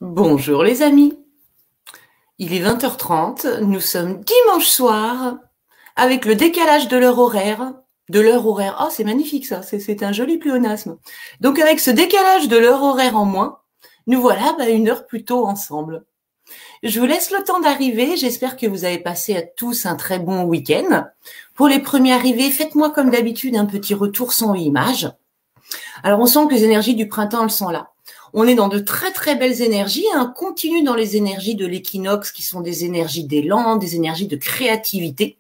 Bonjour les amis, il est 20h30, nous sommes dimanche soir, avec le décalage de l'heure horaire. Oh c'est magnifique ça, c'est un joli pléonasme. Donc avec ce décalage de l'heure horaire en moins, nous voilà une heure plus tôt ensemble. Je vous laisse le temps d'arriver, j'espère que vous avez passé à tous un très bon week-end. Pour les premiers arrivés, faites-moi comme d'habitude un petit retour son image. Alors on sent que les énergies du printemps, elles sont là. On est dans de très très belles énergies, on continue dans les énergies de l'équinoxe qui sont des énergies d'élan, des énergies de créativité.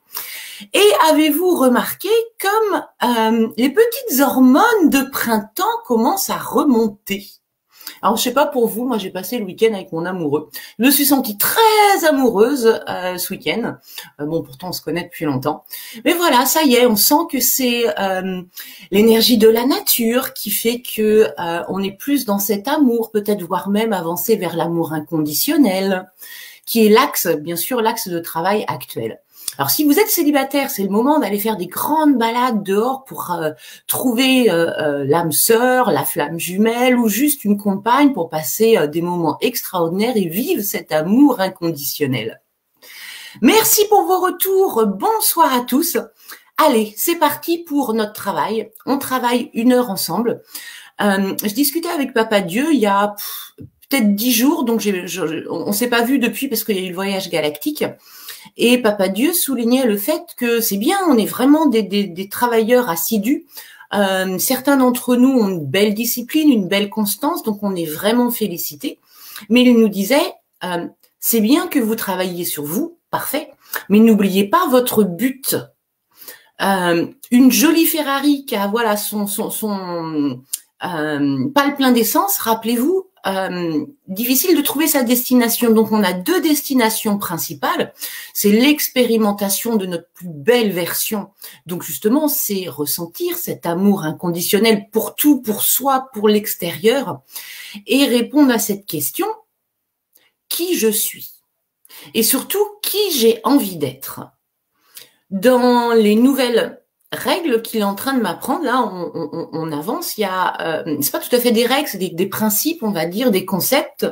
Et avez-vous remarqué comme les petites hormones de printemps commencent à remonter? Alors, je sais pas pour vous, moi j'ai passé le week-end avec mon amoureux. Je me suis sentie très amoureuse ce week-end. Bon, pourtant on se connaît depuis longtemps. Mais voilà, ça y est, on sent que c'est l'énergie de la nature qui fait que on est plus dans cet amour, peut-être voire même avancer vers l'amour inconditionnel, qui est l'axe, bien sûr, l'axe de travail actuel. Alors, si vous êtes célibataire, c'est le moment d'aller faire des grandes balades dehors pour trouver l'âme sœur, la flamme jumelle ou juste une compagne pour passer des moments extraordinaires et vivre cet amour inconditionnel. Merci pour vos retours. Bonsoir à tous. Allez, c'est parti pour notre travail. On travaille 1 heure ensemble. Je discutais avec Papa Dieu il y a peut-être 10 jours, donc on s'est pas vu depuis parce qu'il y a eu le voyage galactique. Et Papa Dieu soulignait le fait que c'est bien, on est vraiment des travailleurs assidus. Certains d'entre nous ont une belle discipline, une belle constance, donc on est vraiment félicités. Mais il nous disait, c'est bien que vous travailliez sur vous, parfait, mais n'oubliez pas votre but. Une jolie Ferrari qui a voilà son pas le plein d'essence, rappelez-vous, difficile de trouver sa destination. Donc, on a 2 destinations principales. C'est l'expérimentation de notre plus belle version. Donc, justement, c'est ressentir cet amour inconditionnel pour tout, pour soi, pour l'extérieur et répondre à cette question, qui je suis? Et surtout, qui j'ai envie d'être? Dans les nouvelles règles qu'il est en train de m'apprendre, là, on avance, il y a, c'est pas tout à fait des règles, c'est des principes, on va dire, des concepts.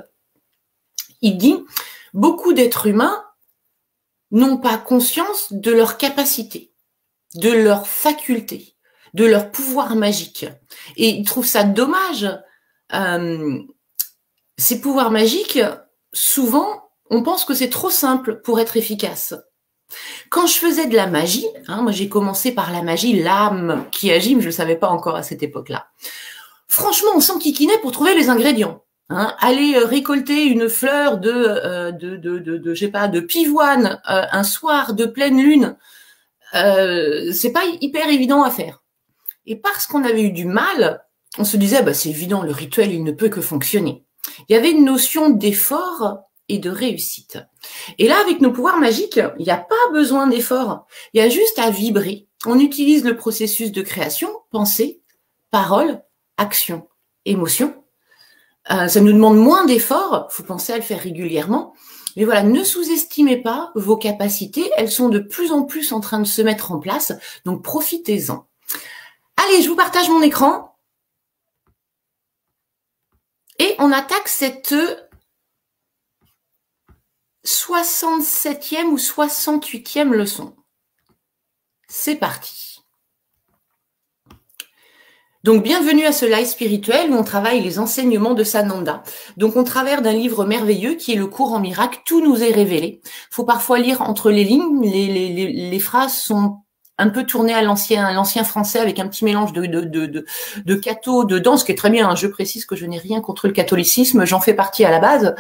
Il dit, beaucoup d'êtres humains n'ont pas conscience de leur capacité, de leur faculté, de leur pouvoir magique. Et ils trouvent ça dommage. Ces pouvoirs magiques, souvent, on pense que c'est trop simple pour être efficace. Quand je faisais de la magie, moi j'ai commencé par la magie, l'âme qui agit, mais je ne le savais pas encore à cette époque-là. Franchement, on s'enquiquinait pour trouver les ingrédients. Aller récolter une fleur je sais pas, de pivoine un soir de pleine lune, c'est pas hyper évident à faire. Et parce qu'on avait eu du mal, on se disait c'est évident, le rituel il ne peut que fonctionner. Il y avait une notion d'effort et de réussite. Et là, avec nos pouvoirs magiques, il n'y a pas besoin d'effort. Il y a juste à vibrer. On utilise le processus de création, pensée, parole, action, émotion. Ça nous demande moins d'efforts. Il faut penser à le faire régulièrement. Mais voilà, ne sous-estimez pas vos capacités. Elles sont de plus en plus en train de se mettre en place. Donc, profitez-en. Allez, je vous partage mon écran. Et on attaque cette 67e ou 68e leçon. C'est parti. Donc, bienvenue à ce live spirituel où on travaille les enseignements de Sananda. Donc, on travers d'un livre merveilleux qui est le cours en miracle. Tout nous est révélé. Il faut parfois lire entre les lignes. Les phrases sont un peu tournées à l'ancien français avec un petit mélange de catho dedans, ce qui est très bien. Je précise que je n'ai rien contre le catholicisme. J'en fais partie à la base,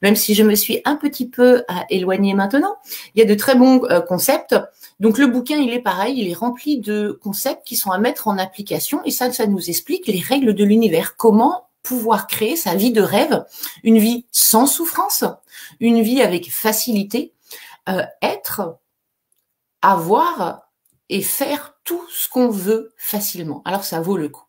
même si je me suis un petit peu éloignée maintenant. Il y a de très bons concepts. Donc, le bouquin, il est pareil, il est rempli de concepts qui sont à mettre en application et ça nous explique les règles de l'univers. Comment pouvoir créer sa vie de rêve, une vie sans souffrance, une vie avec facilité, être, avoir et faire tout ce qu'on veut facilement. Alors, ça vaut le coup.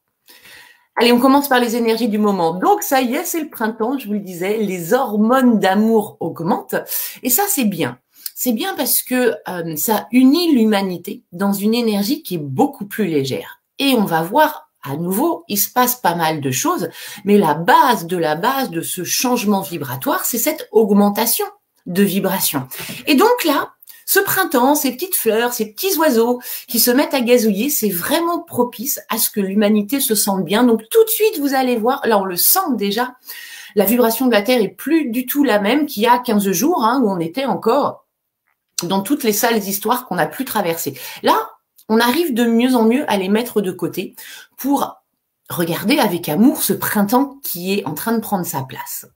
Allez, on commence par les énergies du moment. Donc, ça y est, c'est le printemps, je vous le disais, les hormones d'amour augmentent et ça, c'est bien. C'est bien parce que ça unit l'humanité dans une énergie qui est beaucoup plus légère. Et on va voir à nouveau, il se passe pas mal de choses, mais la base de ce changement vibratoire, c'est cette augmentation de vibration. Et donc là, ce printemps, ces petites fleurs, ces petits oiseaux qui se mettent à gazouiller, c'est vraiment propice à ce que l'humanité se sente bien. Donc tout de suite, vous allez voir, là on le sent déjà, la vibration de la Terre est plus du tout la même qu'il y a 15 jours, hein, où on était encore dans toutes les sales histoires qu'on a pu traverser. Là, on arrive de mieux en mieux à les mettre de côté pour regarder avec amour ce printemps qui est en train de prendre sa place.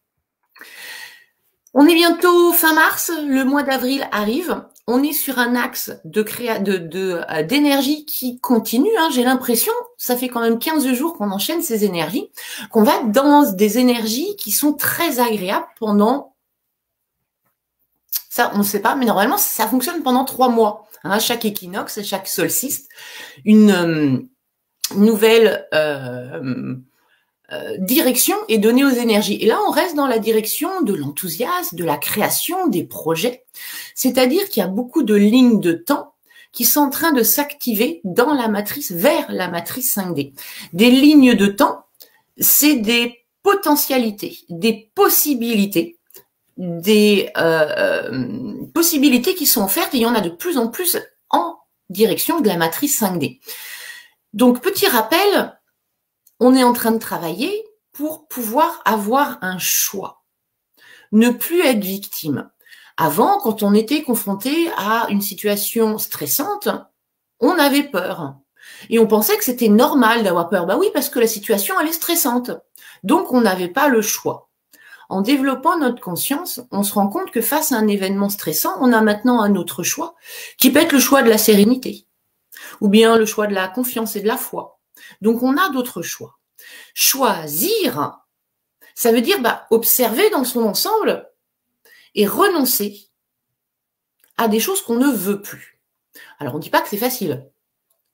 On est bientôt fin mars, le mois d'avril arrive. On est sur un axe d'énergie qui continue. Hein. J'ai l'impression, ça fait quand même 15 jours qu'on enchaîne ces énergies, qu'on va dans des énergies qui sont très agréables pendant, ça on ne sait pas, mais normalement ça fonctionne pendant 3 mois. Hein, chaque équinoxe, chaque solstice, une nouvelle direction est donnée aux énergies. Et là, on reste dans la direction de l'enthousiasme, de la création, des projets. C'est-à-dire qu'il y a beaucoup de lignes de temps qui sont en train de s'activer dans la matrice, vers la matrice 5D. Des lignes de temps, c'est des potentialités, des possibilités, des possibilités qui sont offertes, et il y en a de plus en plus en direction de la matrice 5D. Donc, petit rappel, on est en train de travailler pour pouvoir avoir un choix, ne plus être victime. Avant, quand on était confronté à une situation stressante, on avait peur. Et on pensait que c'était normal d'avoir peur. Bah oui, parce que la situation, elle est stressante. Donc, on n'avait pas le choix. En développant notre conscience, on se rend compte que face à un événement stressant, on a maintenant un autre choix, qui peut être le choix de la sérénité, ou bien le choix de la confiance et de la foi. Donc, on a d'autres choix. Choisir, ça veut dire observer dans son ensemble et renoncer à des choses qu'on ne veut plus. Alors, on ne dit pas que c'est facile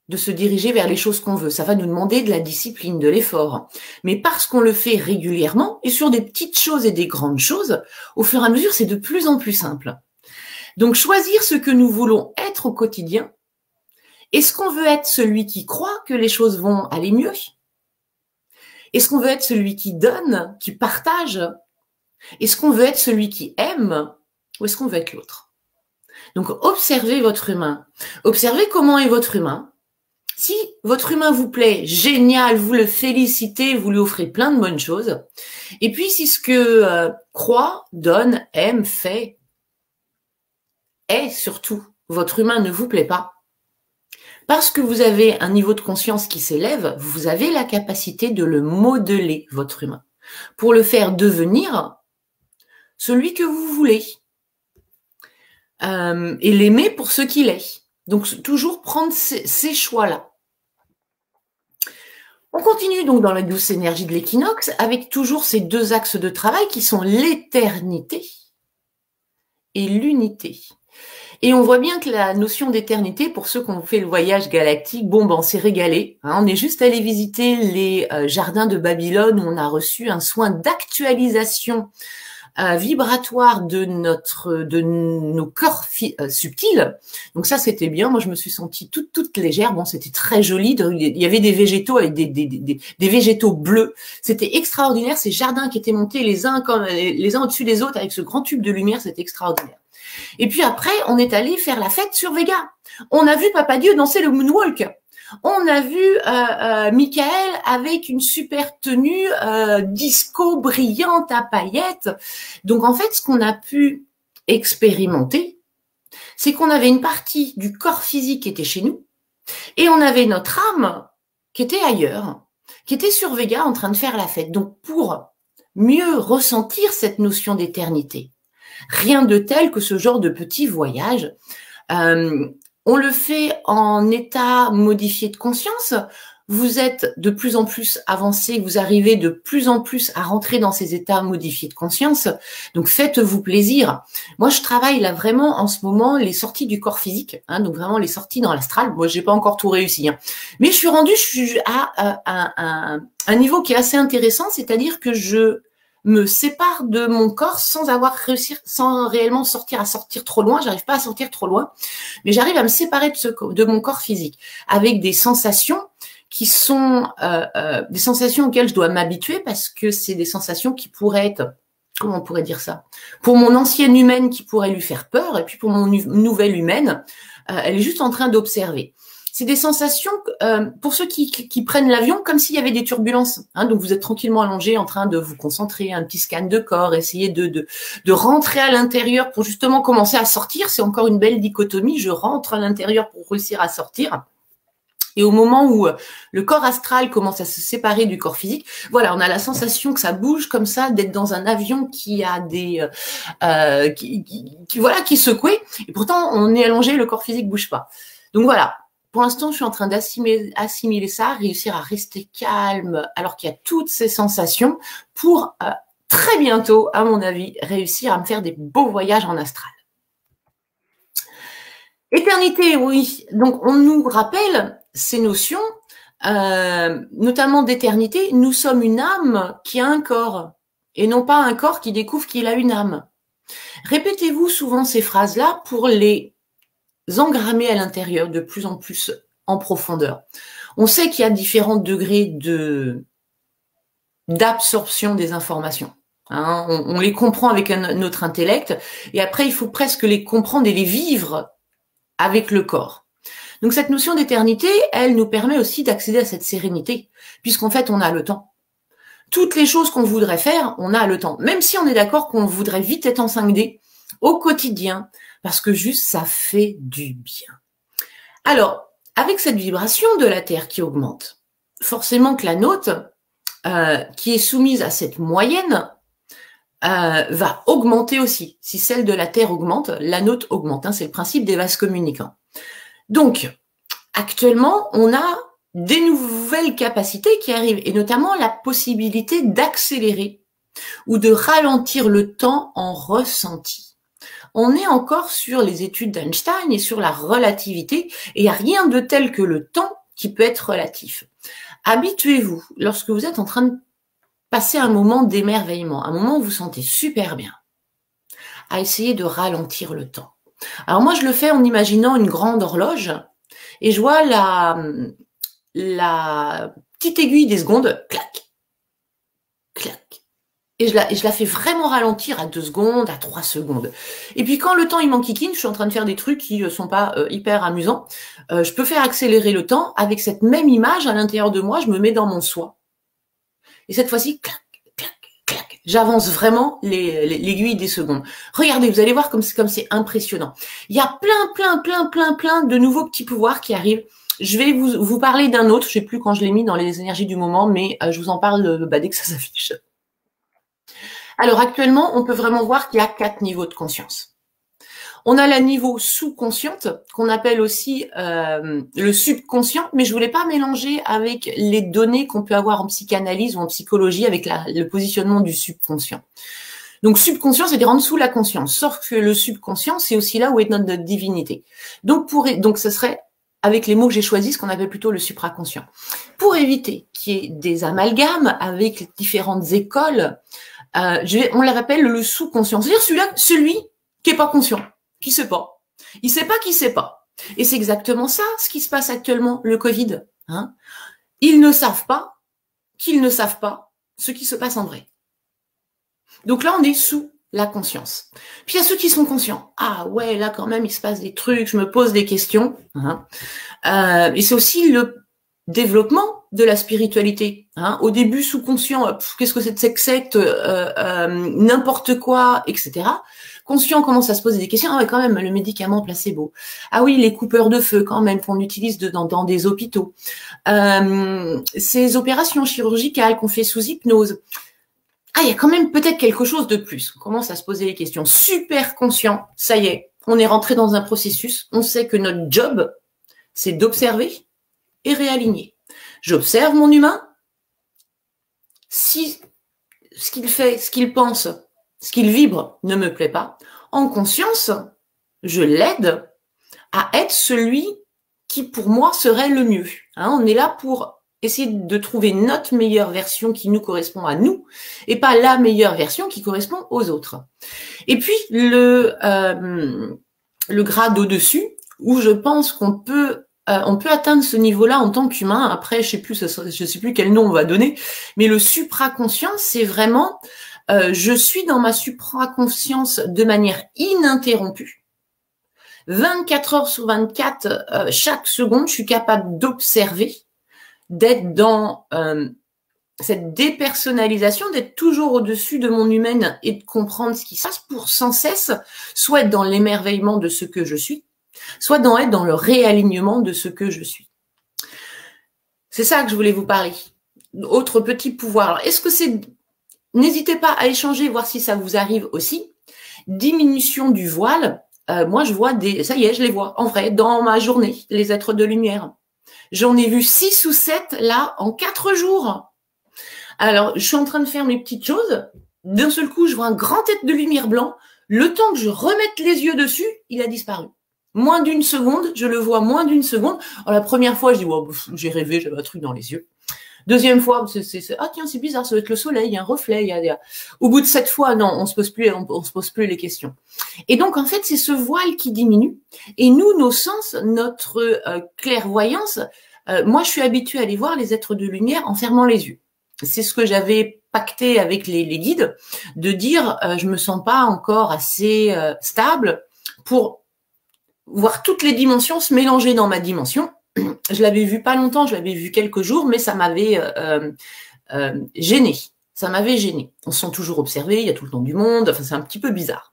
de se diriger vers les choses qu'on veut. Ça va nous demander de la discipline, de l'effort. Mais parce qu'on le fait régulièrement, et sur des petites choses et des grandes choses, au fur et à mesure, c'est de plus en plus simple. Donc, choisir ce que nous voulons être au quotidien. Est-ce qu'on veut être celui qui croit que les choses vont aller mieux? Est-ce qu'on veut être celui qui donne, qui partage? Est-ce qu'on veut être celui qui aime? Ou est-ce qu'on veut être l'autre? Donc, observez votre humain. Observez comment est votre humain. Si votre humain vous plaît, génial, vous le félicitez, vous lui offrez plein de bonnes choses. Et puis, si ce que croit, donne, aime, fait, est surtout, votre humain ne vous plaît pas, parce que vous avez un niveau de conscience qui s'élève, vous avez la capacité de le modeler, votre humain, pour le faire devenir celui que vous voulez. Et l'aimer pour ce qu'il est. Donc, toujours prendre ces choix-là. On continue donc dans la douce énergie de l'équinoxe avec toujours ces deux axes de travail qui sont l'éternité et l'unité. Et on voit bien que la notion d'éternité, pour ceux qui ont fait le voyage galactique, on s'est régalé. Hein, on est juste allé visiter les jardins de Babylone où on a reçu un soin d'actualisation vibratoire de nos corps subtils. Donc ça, c'était bien. Moi, je me suis sentie toute légère. Bon, c'était très joli. Il y avait des végétaux avec des végétaux bleus. C'était extraordinaire. Ces jardins qui étaient montés les uns au-dessus des autres avec ce grand tube de lumière, c'était extraordinaire. Et puis après, on est allé faire la fête sur Vega. On a vu Papa Dieu danser le moonwalk. On a vu Michael avec une super tenue disco brillante à paillettes. Donc en fait, ce qu'on a pu expérimenter, c'est qu'on avait une partie du corps physique qui était chez nous et on avait notre âme qui était ailleurs, qui était sur Vega en train de faire la fête. Donc pour mieux ressentir cette notion d'éternité, rien de tel que ce genre de petit voyage. On le fait en état modifié de conscience. Vous êtes de plus en plus avancé, vous arrivez de plus en plus à rentrer dans ces états modifiés de conscience. Donc, faites-vous plaisir. Moi, je travaille là vraiment en ce moment les sorties du corps physique, hein, donc vraiment les sorties dans l'astral. Moi, j'ai pas encore tout réussi, hein. Mais je suis à un niveau qui est assez intéressant, c'est-à-dire que je me sépare de mon corps sans avoir réussi, sans réellement sortir trop loin. J'arrive pas à sortir trop loin, mais j'arrive à me séparer de mon corps physique avec des sensations qui sont des sensations auxquelles je dois m'habituer parce que c'est des sensations qui pourraient être, comment on pourrait dire ça, pour mon ancienne humaine qui pourrait lui faire peur, et puis pour mon nouvelle humaine, elle est juste en train d'observer. C'est des sensations, pour ceux qui prennent l'avion, comme s'il y avait des turbulences. Hein, donc vous êtes tranquillement allongé en train de vous concentrer, un petit scan de corps, essayer de rentrer à l'intérieur pour justement commencer à sortir. C'est encore une belle dichotomie, je rentre à l'intérieur pour réussir à sortir. Et au moment où le corps astral commence à se séparer du corps physique, voilà, on a la sensation que ça bouge comme ça, d'être dans un avion qui a des, qui secouait. Et pourtant, on est allongé, le corps physique bouge pas. Donc voilà. Pour l'instant, je suis en train d'assimiler ça, réussir à rester calme alors qu'il y a toutes ces sensations pour très bientôt, à mon avis, réussir à me faire des beaux voyages en astral. Éternité, oui. Donc, on nous rappelle ces notions, notamment d'éternité. Nous sommes une âme qui a un corps et non pas un corps qui découvre qu'il a une âme. Répétez-vous souvent ces phrases-là pour les engrammer à l'intérieur de plus en plus en profondeur. On sait qu'il y a différents degrés d'absorption des informations. Hein, on les comprend avec notre intellect et après il faut presque les comprendre et les vivre avec le corps. Donc cette notion d'éternité, elle nous permet aussi d'accéder à cette sérénité, puisqu'en fait on a le temps. Toutes les choses qu'on voudrait faire, on a le temps. Même si on est d'accord qu'on voudrait vite être en 5D au quotidien, parce que juste ça fait du bien. Alors, avec cette vibration de la Terre qui augmente, forcément que la nôtre, qui est soumise à cette moyenne, va augmenter aussi. Si celle de la Terre augmente, la nôtre augmente. Hein, c'est le principe des vases communicants. Donc, actuellement, on a des nouvelles capacités qui arrivent, et notamment la possibilité d'accélérer ou de ralentir le temps en ressenti. On est encore sur les études d'Einstein et sur la relativité, et il n'y a rien de tel que le temps qui peut être relatif. Habituez-vous, lorsque vous êtes en train de passer un moment d'émerveillement, un moment où vous vous sentez super bien, à essayer de ralentir le temps. Alors moi, je le fais en imaginant une grande horloge, et je vois la petite aiguille des secondes, clac, clac. Et je la fais vraiment ralentir à 2 secondes, à 3 secondes. Et puis quand le temps il m'enquiquine, je suis en train de faire des trucs qui sont pas hyper amusants, je peux faire accélérer le temps avec cette même image à l'intérieur de moi, je me mets dans mon soi. Et cette fois-ci, clac, clac, clac, j'avance vraiment l'aiguille des secondes. Regardez, vous allez voir comme c'est impressionnant. Il y a plein de nouveaux petits pouvoirs qui arrivent. Je vais vous parler d'un autre, je sais plus quand je l'ai mis dans les énergies du moment, mais je vous en parle dès que ça s'affiche. Alors actuellement, on peut vraiment voir qu'il y a 4 niveaux de conscience. On a le niveau sous-consciente, qu'on appelle aussi le subconscient, mais je voulais pas mélanger avec les données qu'on peut avoir en psychanalyse ou en psychologie avec le positionnement du subconscient. Donc subconscient, c'est-à-dire en dessous de la conscience, sauf que le subconscient, c'est aussi là où est notre divinité. Donc ce serait, avec les mots que j'ai choisis, ce qu'on appelle plutôt le supraconscient. Pour éviter qu'il y ait des amalgames avec les différentes écoles, on la rappelle le sous-conscient, c'est-à-dire celui qui est pas conscient, qui sait pas. Il sait pas qu'il sait pas. Et c'est exactement ça, ce qui se passe actuellement, le Covid. Hein. Ils ne savent pas qu'ils ne savent pas ce qui se passe en vrai. Donc là, on est sous la conscience. Puis il y a ceux qui sont conscients. Ah ouais, là quand même, il se passe des trucs, je me pose des questions. Hein. Et c'est aussi le développement de la spiritualité. Hein. Au début, sous-conscient, qu'est-ce que c'est que cette secte, n'importe quoi, etc. Conscient commence à se poser des questions. Ah ouais, quand même, le médicament placebo. Ah oui, les coupeurs de feu, quand même, qu'on utilise dans des hôpitaux. Ces opérations chirurgicales qu'on fait sous hypnose. Ah, il y a quand même peut-être quelque chose de plus. On commence à se poser des questions. Super conscient, ça y est, on est rentré dans un processus. On sait que notre job, c'est d'observer et réaligner. J'observe mon humain. Si ce qu'il fait, ce qu'il pense, ce qu'il vibre ne me plaît pas, en conscience, je l'aide à être celui qui, pour moi, serait le mieux. Hein, on est là pour essayer de trouver notre meilleure version qui nous correspond à nous et pas la meilleure version qui correspond aux autres. Et puis, le grade au-dessus, où je pense qu'on peut on peut atteindre ce niveau-là en tant qu'humain. Après, je sais plus quel nom on va donner, mais le supraconscient, c'est vraiment, je suis dans ma supraconscience de manière ininterrompue. 24 heures sur 24, chaque seconde, je suis capable d'observer, d'être dans cette dépersonnalisation, d'être toujours au-dessus de mon humaine et de comprendre ce qui se passe pour sans cesse, soit être dans l'émerveillement de ce que je suis, soit être dans le réalignement de ce que je suis. C'est ça que je voulais vous parler. Autre petit pouvoir. Alors, est-ce que c'est... N'hésitez pas à échanger, voir si ça vous arrive aussi. Diminution du voile. Moi, je vois ça y est, je les vois en vrai dans ma journée, les êtres de lumière. J'en ai vu 6 ou 7 là en 4 jours. Alors, je suis en train de faire mes petites choses. D'un seul coup, je vois un grand tête de lumière blanc. Le temps que je remette les yeux dessus, il a disparu. Moins d'une seconde, je le vois moins d'une seconde. Alors, la première fois, je dis, oh, j'ai rêvé, j'avais un truc dans les yeux. Deuxième fois, ah tiens, c'est bizarre, ça doit être le soleil, il y a un reflet. Au bout de 7 fois, non, on se pose plus les questions. Et donc, en fait, c'est ce voile qui diminue. Et nous, nos sens, notre clairvoyance, moi, je suis habituée à aller voir les êtres de lumière en fermant les yeux. C'est ce que j'avais pacté avec les guides, de dire, je me sens pas encore assez stable pour voir toutes les dimensions se mélanger dans ma dimension. Je l'avais vu pas longtemps, je l'avais vu quelques jours, mais ça m'avait gênée. Ça m'avait gênée. On se sent toujours observé, il y a tout le temps du monde, enfin c'est un petit peu bizarre.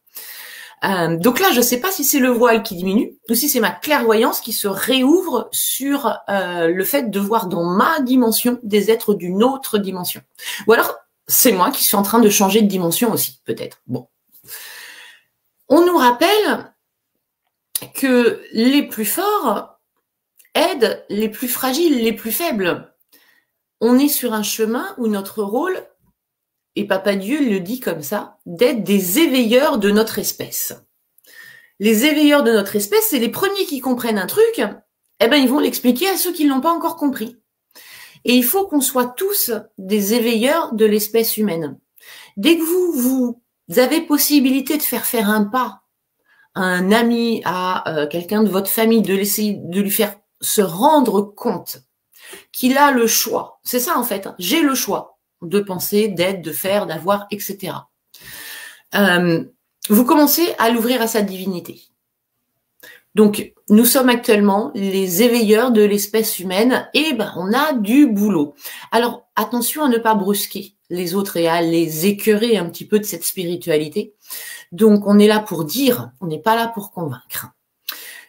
Donc là, je ne sais pas si c'est le voile qui diminue ou si c'est ma clairvoyance qui se réouvre sur le fait de voir dans ma dimension des êtres d'une autre dimension. Ou alors, c'est moi qui suis en train de changer de dimension aussi, peut-être. Bon. On nous rappelle que les plus forts aident les plus fragiles, les plus faibles. On est sur un chemin où notre rôle, et Papa Dieu le dit comme ça, d'être des éveilleurs de notre espèce. Les éveilleurs de notre espèce, c'est les premiers qui comprennent un truc, eh ben ils vont l'expliquer à ceux qui ne l'ont pas encore compris. Et il faut qu'on soit tous des éveilleurs de l'espèce humaine. Dès que vous avez possibilité de faire un pas à un ami, à quelqu'un de votre famille, de lui faire se rendre compte qu'il a le choix. C'est ça en fait, j'ai le choix de penser, d'être, de faire, d'avoir, etc. Vous commencez à l'ouvrir à sa divinité. Donc, nous sommes actuellement les éveilleurs de l'espèce humaine et on a du boulot. Alors, attention à ne pas brusquer les autres et à les écœurer un petit peu de cette spiritualité. Donc, on est là pour dire, on n'est pas là pour convaincre.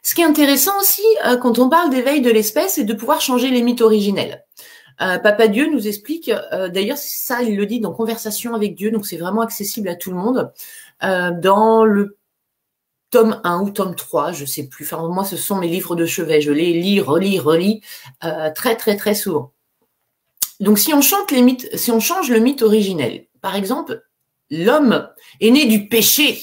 Ce qui est intéressant aussi, quand on parle d'éveil de l'espèce, c'est de pouvoir changer les mythes originels. Papa Dieu nous explique, d'ailleurs ça il le dit dans Conversation avec Dieu, donc c'est vraiment accessible à tout le monde, dans le tome 1 ou tome 3, je sais plus, enfin moi ce sont mes livres de chevet, je les lis, relis, très très très souvent. Donc si on change le mythe originel, par exemple, l'homme est né du péché,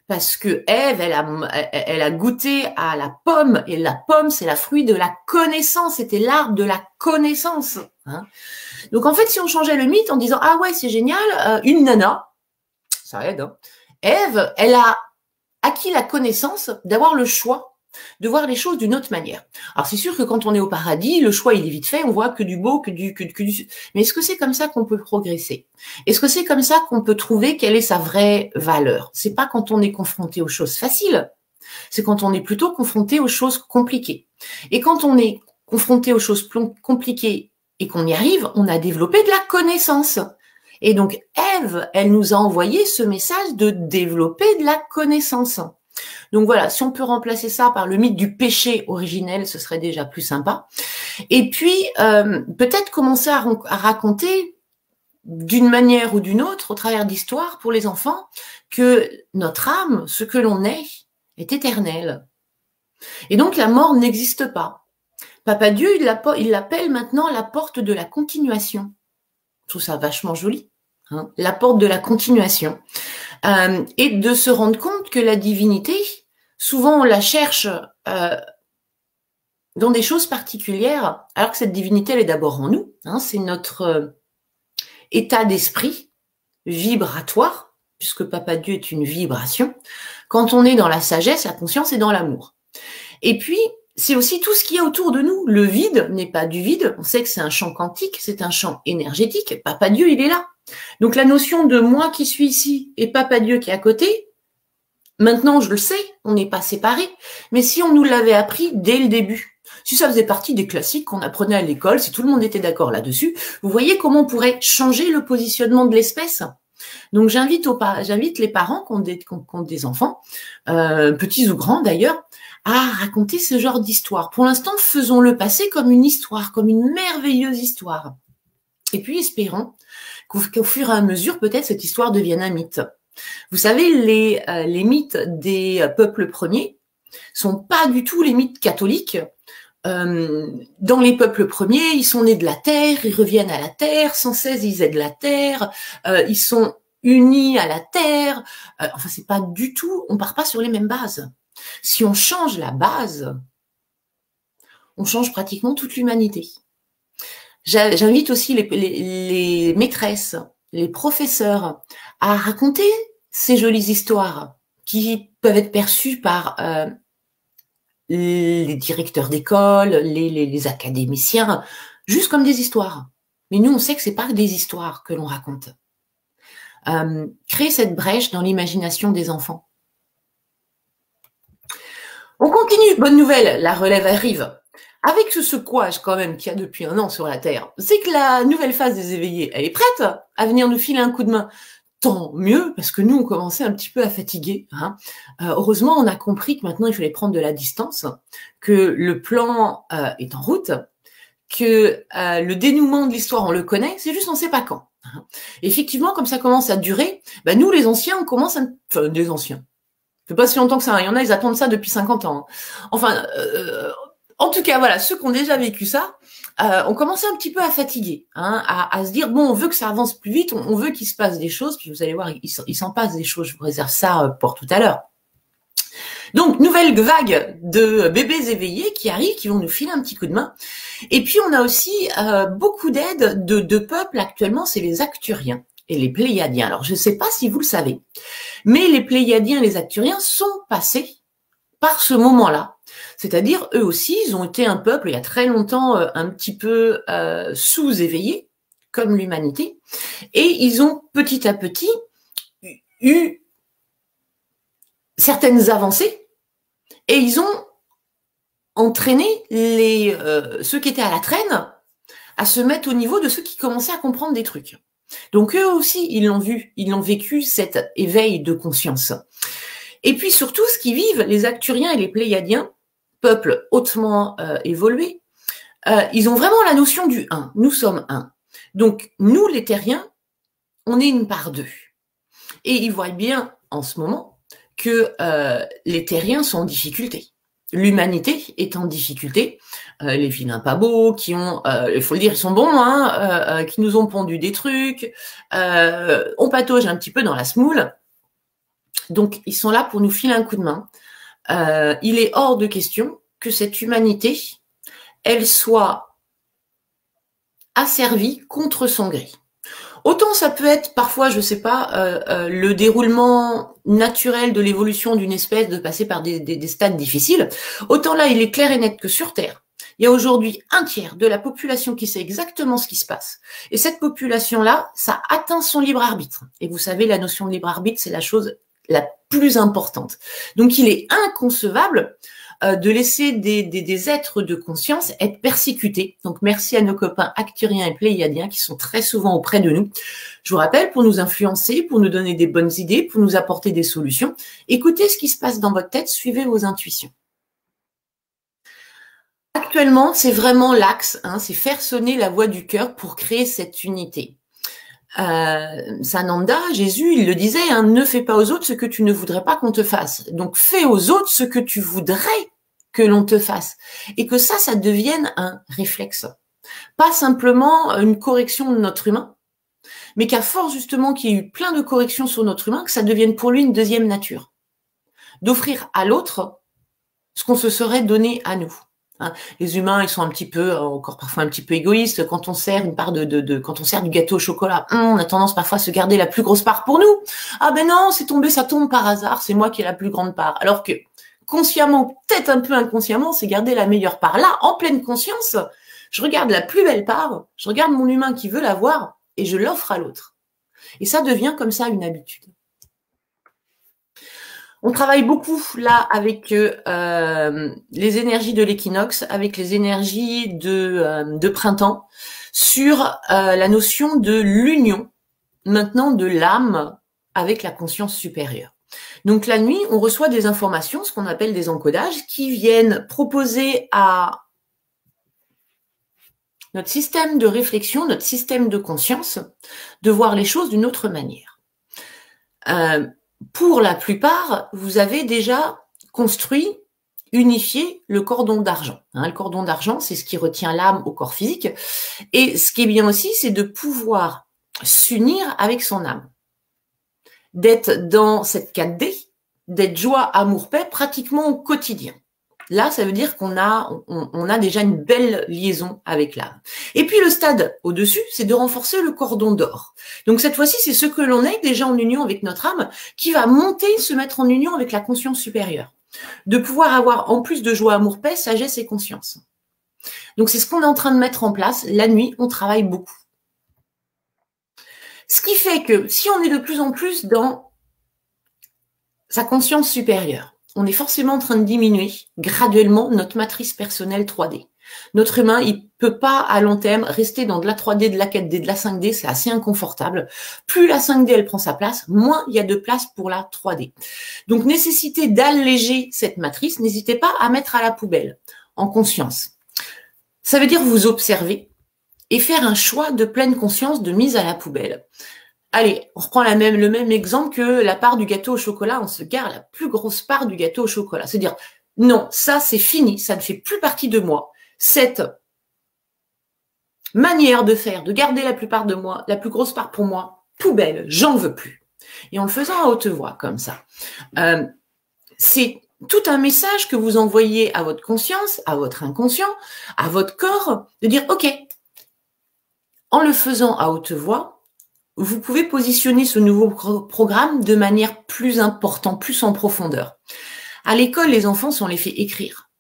parce que Ève, elle a goûté à la pomme, et la pomme, c'est la fruit de la connaissance, c'était l'arbre de la connaissance. Hein. Donc en fait, si on changeait le mythe en disant « Ah ouais, c'est génial, une nana », ça aide, hein. Ève, elle a acquis la connaissance d'avoir le choix de voir les choses d'une autre manière. Alors c'est sûr que quand on est au paradis, le choix il est vite fait, on voit que du beau, que du... Mais est-ce que c'est comme ça qu'on peut progresser? Est-ce que c'est comme ça qu'on peut trouver quelle est sa vraie valeur? C'est pas quand on est confronté aux choses faciles, c'est quand on est plutôt confronté aux choses compliquées. Et quand on est confronté aux choses compliquées et qu'on y arrive, on a développé de la connaissance. Et donc Ève, elle nous a envoyé ce message de développer de la connaissance. Donc voilà, si on peut remplacer ça par le mythe du péché originel, ce serait déjà plus sympa. Et puis, peut-être commencer à raconter d'une manière ou d'une autre, au travers d'histoires pour les enfants, que notre âme, ce que l'on est éternel. Et donc la mort n'existe pas. Papa Dieu, il l'appelle maintenant la porte de la continuation. Je trouve ça vachement joli. Hein, la porte de la continuation. Et de se rendre compte que la divinité, souvent on la cherche dans des choses particulières, alors que cette divinité, elle est d'abord en nous. Hein, c'est notre état d'esprit vibratoire, puisque Papa Dieu est une vibration. Quand on est dans la sagesse, la conscience et dans l'amour. Et puis, c'est aussi tout ce qu'il y a autour de nous. Le vide n'est pas du vide. On sait que c'est un champ quantique, c'est un champ énergétique. Papa Dieu, il est là. Donc la notion de moi qui suis ici et Papa Dieu qui est à côté, maintenant je le sais, on n'est pas séparés. Mais si on nous l'avait appris dès le début, si ça faisait partie des classiques qu'on apprenait à l'école, si tout le monde était d'accord là-dessus, vous voyez comment on pourrait changer le positionnement de l'espèce. Donc j'invite les parents qui ont des enfants, petits ou grands d'ailleurs, à raconter ce genre d'histoire. Pour l'instant, faisons-le passer comme une histoire, comme une merveilleuse histoire. Et puis espérons qu'au fur et à mesure, peut-être cette histoire devienne un mythe. Vous savez, les mythes des peuples premiers sont pas du tout les mythes catholiques. Dans les peuples premiers, ils sont nés de la terre, ils reviennent à la terre, sans cesse ils aident la terre, ils sont unis à la terre. Enfin, c'est pas du tout, on part pas sur les mêmes bases. Si on change la base, on change pratiquement toute l'humanité. J'invite aussi les maîtresses, les professeurs à raconter ces jolies histoires qui peuvent être perçues par les directeurs d'école, les académiciens, juste comme des histoires. Mais nous, on sait que c'est pas des histoires que l'on raconte. Créer cette brèche dans l'imagination des enfants. On continue, bonne nouvelle, la relève arrive. Avec ce secouage quand même qu'il y a depuis 1 an sur la Terre, c'est que la nouvelle phase des éveillés, elle est prête à venir nous filer un coup de main. Tant mieux, parce que nous, on commençait un petit peu à fatiguer. Hein. Heureusement, on a compris que maintenant, il fallait prendre de la distance, que le plan est en route, que le dénouement de l'histoire, on le connaît, c'est juste on ne sait pas quand. Hein. Effectivement, comme ça commence à durer, bah, nous, les anciens, on commence à... Enfin, des anciens. Ça fait pas si longtemps que ça. Il y en a, ils attendent ça depuis 50 ans. Hein. Enfin, en tout cas, voilà, ceux qui ont déjà vécu ça, on commençait un petit peu à fatiguer, hein, à se dire, bon, on veut que ça avance plus vite, on veut qu'il se passe des choses, puis vous allez voir, il s'en passe des choses, je vous réserve ça pour tout à l'heure. Donc, nouvelle vague de bébés éveillés qui arrivent, qui vont nous filer un petit coup de main. Et puis, on a aussi beaucoup d'aides de peuples actuellement, c'est les Acturiens et les Pléiadiens. Alors, je ne sais pas si vous le savez, mais les Pléiadiens et les Acturiens sont passés par ce moment-là. C'est-à-dire, eux aussi, ils ont été un peuple, il y a très longtemps, un petit peu sous-éveillé, comme l'humanité, et ils ont petit à petit eu certaines avancées, et ils ont entraîné ceux qui étaient à la traîne à se mettre au niveau de ceux qui commençaient à comprendre des trucs. Donc eux aussi, ils l'ont vu, ils l'ont vécu, cet éveil de conscience. Et puis surtout, ce qui vivent, les Acturiens et les Pléiadiens, peuple hautement évolué, ils ont vraiment la notion du un. Nous sommes un. Donc, nous, les terriens, on est une part d'eux. Et ils voient bien, en ce moment, que les terriens sont en difficulté. L'humanité est en difficulté. Les vilains pas beaux, qui ont, il faut le dire, ils sont bons, hein, qui nous ont pondu des trucs, on patauge un petit peu dans la semoule. Donc, ils sont là pour nous filer un coup de main. Il est hors de question que cette humanité, elle soit asservie contre son gré. Autant ça peut être parfois, je sais pas, le déroulement naturel de l'évolution d'une espèce de passer par des stades difficiles, autant là, il est clair et net que sur Terre, il y a aujourd'hui 1/3 de la population qui sait exactement ce qui se passe. Et cette population-là, ça atteint son libre arbitre. Et vous savez, la notion de libre arbitre, c'est la chose la plus importante. Donc, il est inconcevable de laisser des êtres de conscience être persécutés. Donc, merci à nos copains acturiens et pléiadiens qui sont très souvent auprès de nous. Je vous rappelle, pour nous influencer, pour nous donner des bonnes idées, pour nous apporter des solutions, écoutez ce qui se passe dans votre tête, suivez vos intuitions. Actuellement, c'est vraiment l'axe, hein, c'est faire sonner la voix du cœur pour créer cette unité. Sananda, Jésus, il le disait, hein, ne fais pas aux autres ce que tu ne voudrais pas qu'on te fasse. Donc, fais aux autres ce que tu voudrais que l'on te fasse. Et que ça devienne un réflexe. Pas simplement une correction de notre humain, mais qu'à force justement qu'il y ait eu plein de corrections sur notre humain, que ça devienne pour lui une deuxième nature. D'offrir à l'autre ce qu'on se serait donné à nous. Hein, les humains, ils sont un petit peu, encore parfois un petit peu égoïstes. Quand on sert une part quand on sert du gâteau au chocolat, on a tendance parfois à se garder la plus grosse part pour nous. Ah ben non, c'est tombé, ça tombe par hasard, c'est moi qui ai la plus grande part. Alors que consciemment, peut-être un peu inconsciemment, c'est garder la meilleure part. Là, en pleine conscience, je regarde la plus belle part, je regarde mon humain qui veut la voir et je l'offre à l'autre. Et ça devient comme ça une habitude. On travaille beaucoup là avec les énergies de l'équinoxe, avec les énergies de printemps, sur la notion de l'union, maintenant de l'âme avec la conscience supérieure. Donc la nuit, on reçoit des informations, ce qu'on appelle des encodages, qui viennent proposer à notre système de réflexion, notre système de conscience, de voir les choses d'une autre manière. Pour la plupart, vous avez déjà construit, unifié le cordon d'argent. Le cordon d'argent, c'est ce qui retient l'âme au corps physique. Et ce qui est bien aussi, c'est de pouvoir s'unir avec son âme. D'être dans cette 4D, d'être joie, amour, paix, pratiquement au quotidien. Là, ça veut dire qu'on a déjà une belle liaison avec l'âme. Et puis le stade au-dessus, c'est de renforcer le cordon d'or. Donc cette fois-ci, c'est ce que l'on est déjà en union avec notre âme, qui va monter, se mettre en union avec la conscience supérieure. De pouvoir avoir, en plus de joie, amour, paix, sagesse et conscience. Donc c'est ce qu'on est en train de mettre en place. La nuit, on travaille beaucoup. Ce qui fait que si on est de plus en plus dans sa conscience supérieure, on est forcément en train de diminuer graduellement notre matrice personnelle 3D. Notre humain, il peut pas à long terme rester dans de la 3D, de la 4D, de la 5D, c'est assez inconfortable. Plus la 5D, elle prend sa place, moins il y a de place pour la 3D. Donc, nécessité d'alléger cette matrice, n'hésitez pas à mettre à la poubelle, en conscience. Ça veut dire vous observer et faire un choix de pleine conscience de mise à la poubelle. Allez, on reprend le même exemple que la part du gâteau au chocolat. On se garde la plus grosse part du gâteau au chocolat. C'est-à-dire, non, ça c'est fini, ça ne fait plus partie de moi. Cette manière de faire, de garder la plupart de moi, la plus grosse part pour moi, poubelle, j'en veux plus. Et en le faisant à haute voix comme ça, c'est tout un message que vous envoyez à votre conscience, à votre inconscient, à votre corps, de dire, ok, en le faisant à haute voix, vous pouvez positionner ce nouveau programme de manière plus importante, plus en profondeur. À l'école, les enfants, on les fait écrire,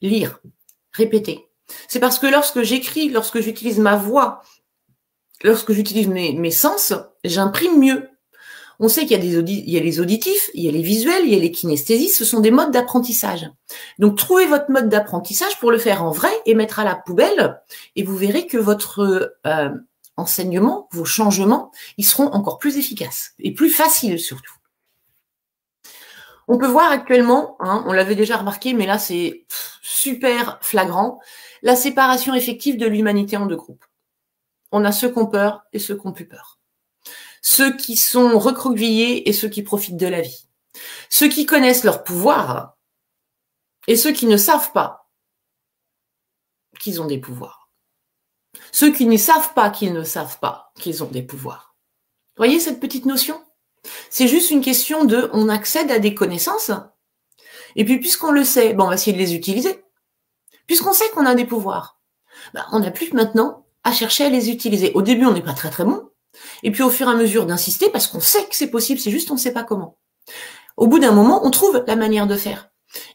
lire, répéter. C'est parce que lorsque j'écris, lorsque j'utilise ma voix, lorsque j'utilise mes sens, j'imprime mieux. On sait qu'il y a les auditifs, il y a les visuels, il y a les kinesthésistes, ce sont des modes d'apprentissage. Donc, trouvez votre mode d'apprentissage pour le faire en vrai et mettre à la poubelle, et vous verrez que votre enseignement, vos changements, ils seront encore plus efficaces et plus faciles surtout. On peut voir actuellement, on l'avait déjà remarqué, mais là c'est super flagrant, la séparation effective de l'humanité en deux groupes. On a ceux qui ont peur et ceux qui n'ont plus peur. Ceux qui sont recroquevillés et ceux qui profitent de la vie. Ceux qui connaissent leur pouvoir et ceux qui ne savent pas qu'ils ont des pouvoirs. Ceux qui ne savent pas qu'ils ne savent pas qu'ils ont des pouvoirs. Vous voyez cette petite notion? C'est juste une question de, on accède à des connaissances, et puis puisqu'on le sait, on va essayer de les utiliser. Puisqu'on sait qu'on a des pouvoirs, on n'a plus maintenant à chercher à les utiliser. Au début, on n'est pas très très bon, et puis au fur et à mesure d'insister, parce qu'on sait que c'est possible, c'est juste on ne sait pas comment. Au bout d'un moment, on trouve la manière de faire.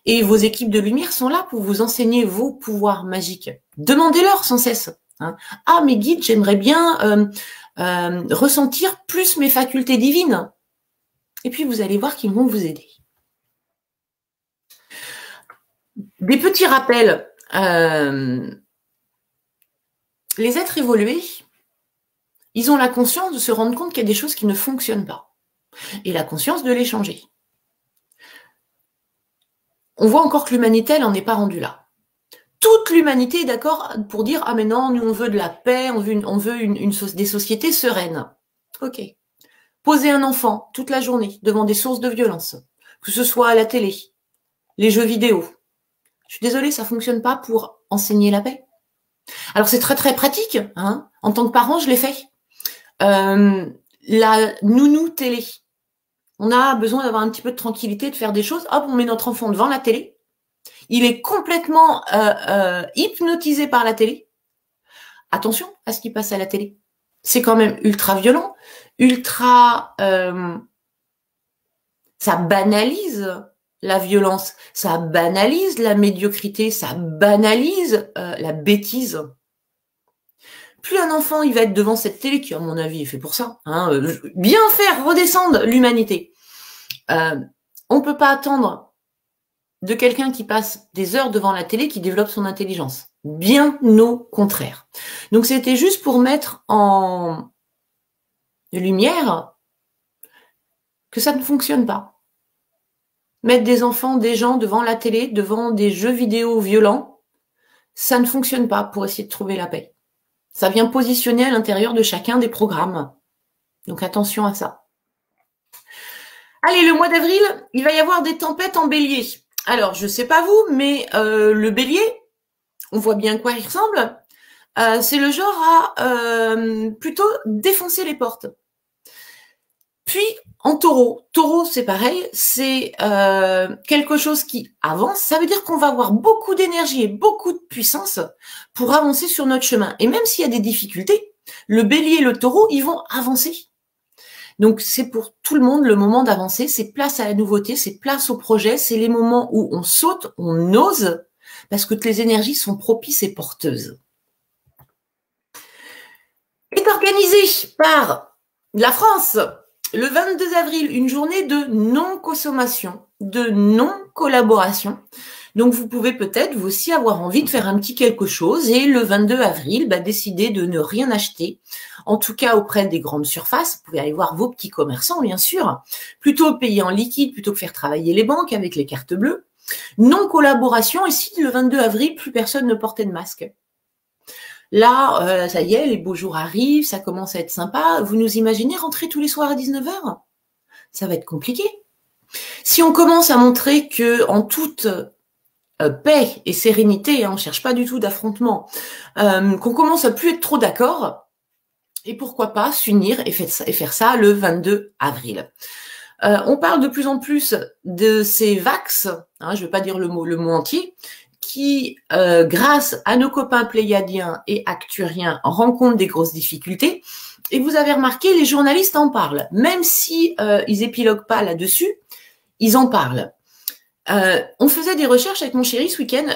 Et vos équipes de lumière sont là pour vous enseigner vos pouvoirs magiques. Demandez-leur sans cesse. Ah, mes guides, j'aimerais bien ressentir plus mes facultés divines. Et puis, vous allez voir qu'ils vont vous aider. Des petits rappels. Les êtres évolués, ils ont la conscience de se rendre compte qu'il y a des choses qui ne fonctionnent pas. Et la conscience de les changer. On voit encore que l'humanité, elle n'en est pas rendue là. Toute l'humanité est d'accord pour dire « Ah mais non, nous on veut de la paix, on veut des sociétés sereines. » Ok. Poser un enfant toute la journée devant des sources de violence, que ce soit à la télé, les jeux vidéo. Je suis désolée, ça fonctionne pas pour enseigner la paix. Alors c'est très très pratique. En tant que parent, je l'ai fait. La nounou télé. On a besoin d'avoir un petit peu de tranquillité, de faire des choses. Hop, on met notre enfant devant la télé. Il est complètement hypnotisé par la télé. Attention à ce qui passe à la télé. C'est quand même ultra violent, ultra... ça banalise la violence, ça banalise la médiocrité, ça banalise la bêtise. Plus un enfant il va être devant cette télé, qui à mon avis est fait pour ça, hein, bien faire redescendre l'humanité. On ne peut pas attendre de quelqu'un qui passe des heures devant la télé qui développe son intelligence. Bien au contraire. Donc c'était juste pour mettre en lumière que ça ne fonctionne pas. Mettre des enfants, des gens devant la télé, devant des jeux vidéo violents, ça ne fonctionne pas pour essayer de trouver la paix. Ça vient positionner à l'intérieur de chacun des programmes. Donc attention à ça. Allez, le mois d'avril, il va y avoir des tempêtes en bélier. Alors, je sais pas vous, mais le bélier, on voit bien à quoi il ressemble. C'est le genre à plutôt défoncer les portes. Puis, en taureau, c'est pareil, c'est quelque chose qui avance. Ça veut dire qu'on va avoir beaucoup d'énergie et beaucoup de puissance pour avancer sur notre chemin. Et même s'il y a des difficultés, le bélier et le taureau, ils vont avancer. Donc, c'est pour tout le monde le moment d'avancer, c'est place à la nouveauté, c'est place au projet, c'est les moments où on saute, on ose, parce que toutes les énergies sont propices et porteuses. Est organisé par la France, le 22 avril, une journée de non-consommation, de non-collaboration. Donc, vous pouvez peut-être, vous aussi, avoir envie de faire un petit quelque chose et le 22 avril, décider de ne rien acheter, en tout cas auprès des grandes surfaces. Vous pouvez aller voir vos petits commerçants, bien sûr, plutôt payer en liquide, plutôt que faire travailler les banques avec les cartes bleues. Non-collaboration, et si le 22 avril, plus personne ne portait de masque. Là, ça y est, les beaux jours arrivent, ça commence à être sympa. Vous nous imaginez rentrer tous les soirs à 19h? Ça va être compliqué. Si on commence à montrer que en toute paix et sérénité, on ne cherche pas du tout d'affrontement, qu'on commence à plus être trop d'accord, et pourquoi pas s'unir et faire ça le 22 avril. On parle de plus en plus de ces vax, je ne vais pas dire le mot entier, qui, grâce à nos copains pléiadiens et acturiens, rencontrent des grosses difficultés. Et vous avez remarqué, les journalistes en parlent. Même si ils épiloguent pas là-dessus, ils en parlent. On faisait des recherches avec mon chéri ce week-end.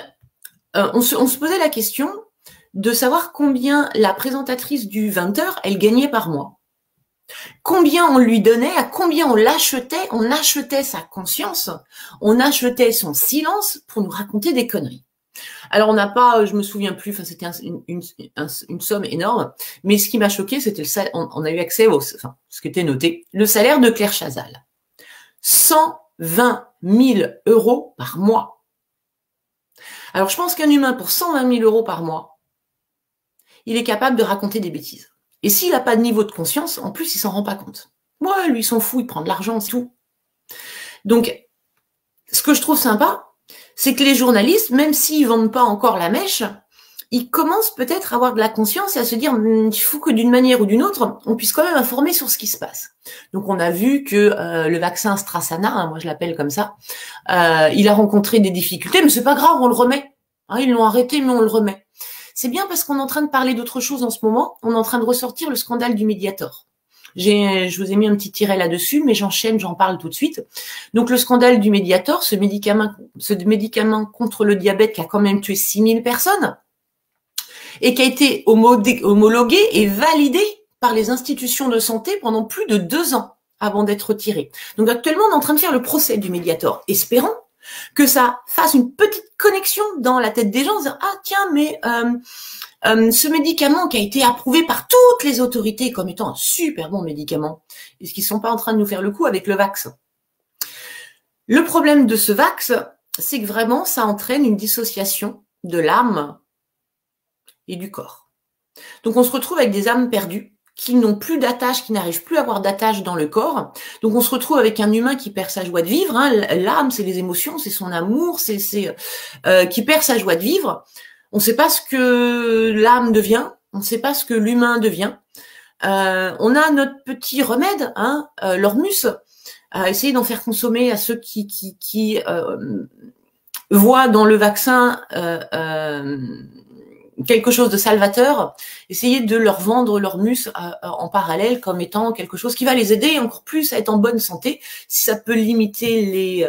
On se posait la question de savoir combien la présentatrice du 20h, elle gagnait par mois. Combien on lui donnait, à combien on l'achetait, on achetait sa conscience, on achetait son silence pour nous raconter des conneries. Alors on n'a pas, je me souviens plus, enfin c'était une somme énorme, mais ce qui m'a choqué, c'était le salaire, on a eu accès au, ce qui était noté, le salaire de Claire Chazal. 120 000 € par mois. Alors je pense qu'un humain pour 120 000 € par mois, il est capable de raconter des bêtises. Et s'il n'a pas de niveau de conscience, en plus, il s'en rend pas compte. Ouais, lui, il s'en fout, il prend de l'argent, c'est tout. Donc, ce que je trouve sympa, c'est que les journalistes, même s'ils vendent pas encore la mèche, ils commencent peut-être à avoir de la conscience et à se dire il faut que d'une manière ou d'une autre, on puisse quand même informer sur ce qui se passe. Donc, on a vu que le vaccin AstraZeneca, moi je l'appelle comme ça, il a rencontré des difficultés, mais c'est pas grave, on le remet. Ils l'ont arrêté, mais on le remet. C'est bien parce qu'on est en train de parler d'autre chose en ce moment. On est en train de ressortir le scandale du Mediator. Je vous ai mis un petit tiret là-dessus, mais j'enchaîne, j'en parle tout de suite. Donc, le scandale du Mediator, ce médicament contre le diabète qui a quand même tué 6000 personnes et qui a été homologué et validé par les institutions de santé pendant plus de 2 ans avant d'être retiré. Donc, actuellement, on est en train de faire le procès du Mediator. Espérons que ça fasse une petite connexion dans la tête des gens en disant « Ah tiens, mais ce médicament qui a été approuvé par toutes les autorités comme étant un super bon médicament, est-ce qu'ils ne sont pas en train de nous faire le coup avec le vax ?» Le problème de ce vax, c'est que vraiment, ça entraîne une dissociation de l'âme et du corps. Donc on se retrouve avec des âmes perdues, qui n'ont plus d'attache, qui n'arrivent plus à avoir d'attache dans le corps. Donc, on se retrouve avec un humain qui perd sa joie de vivre. L'âme, c'est les émotions, c'est son amour, qui perd sa joie de vivre. On ne sait pas ce que l'âme devient, on ne sait pas ce que l'humain devient. On a notre petit remède, l'Ormus, à essayer d'en faire consommer à ceux qui voient dans le vaccin quelque chose de salvateur, essayer de leur vendre leur mus en parallèle comme étant quelque chose qui va les aider encore plus à être en bonne santé, si ça peut limiter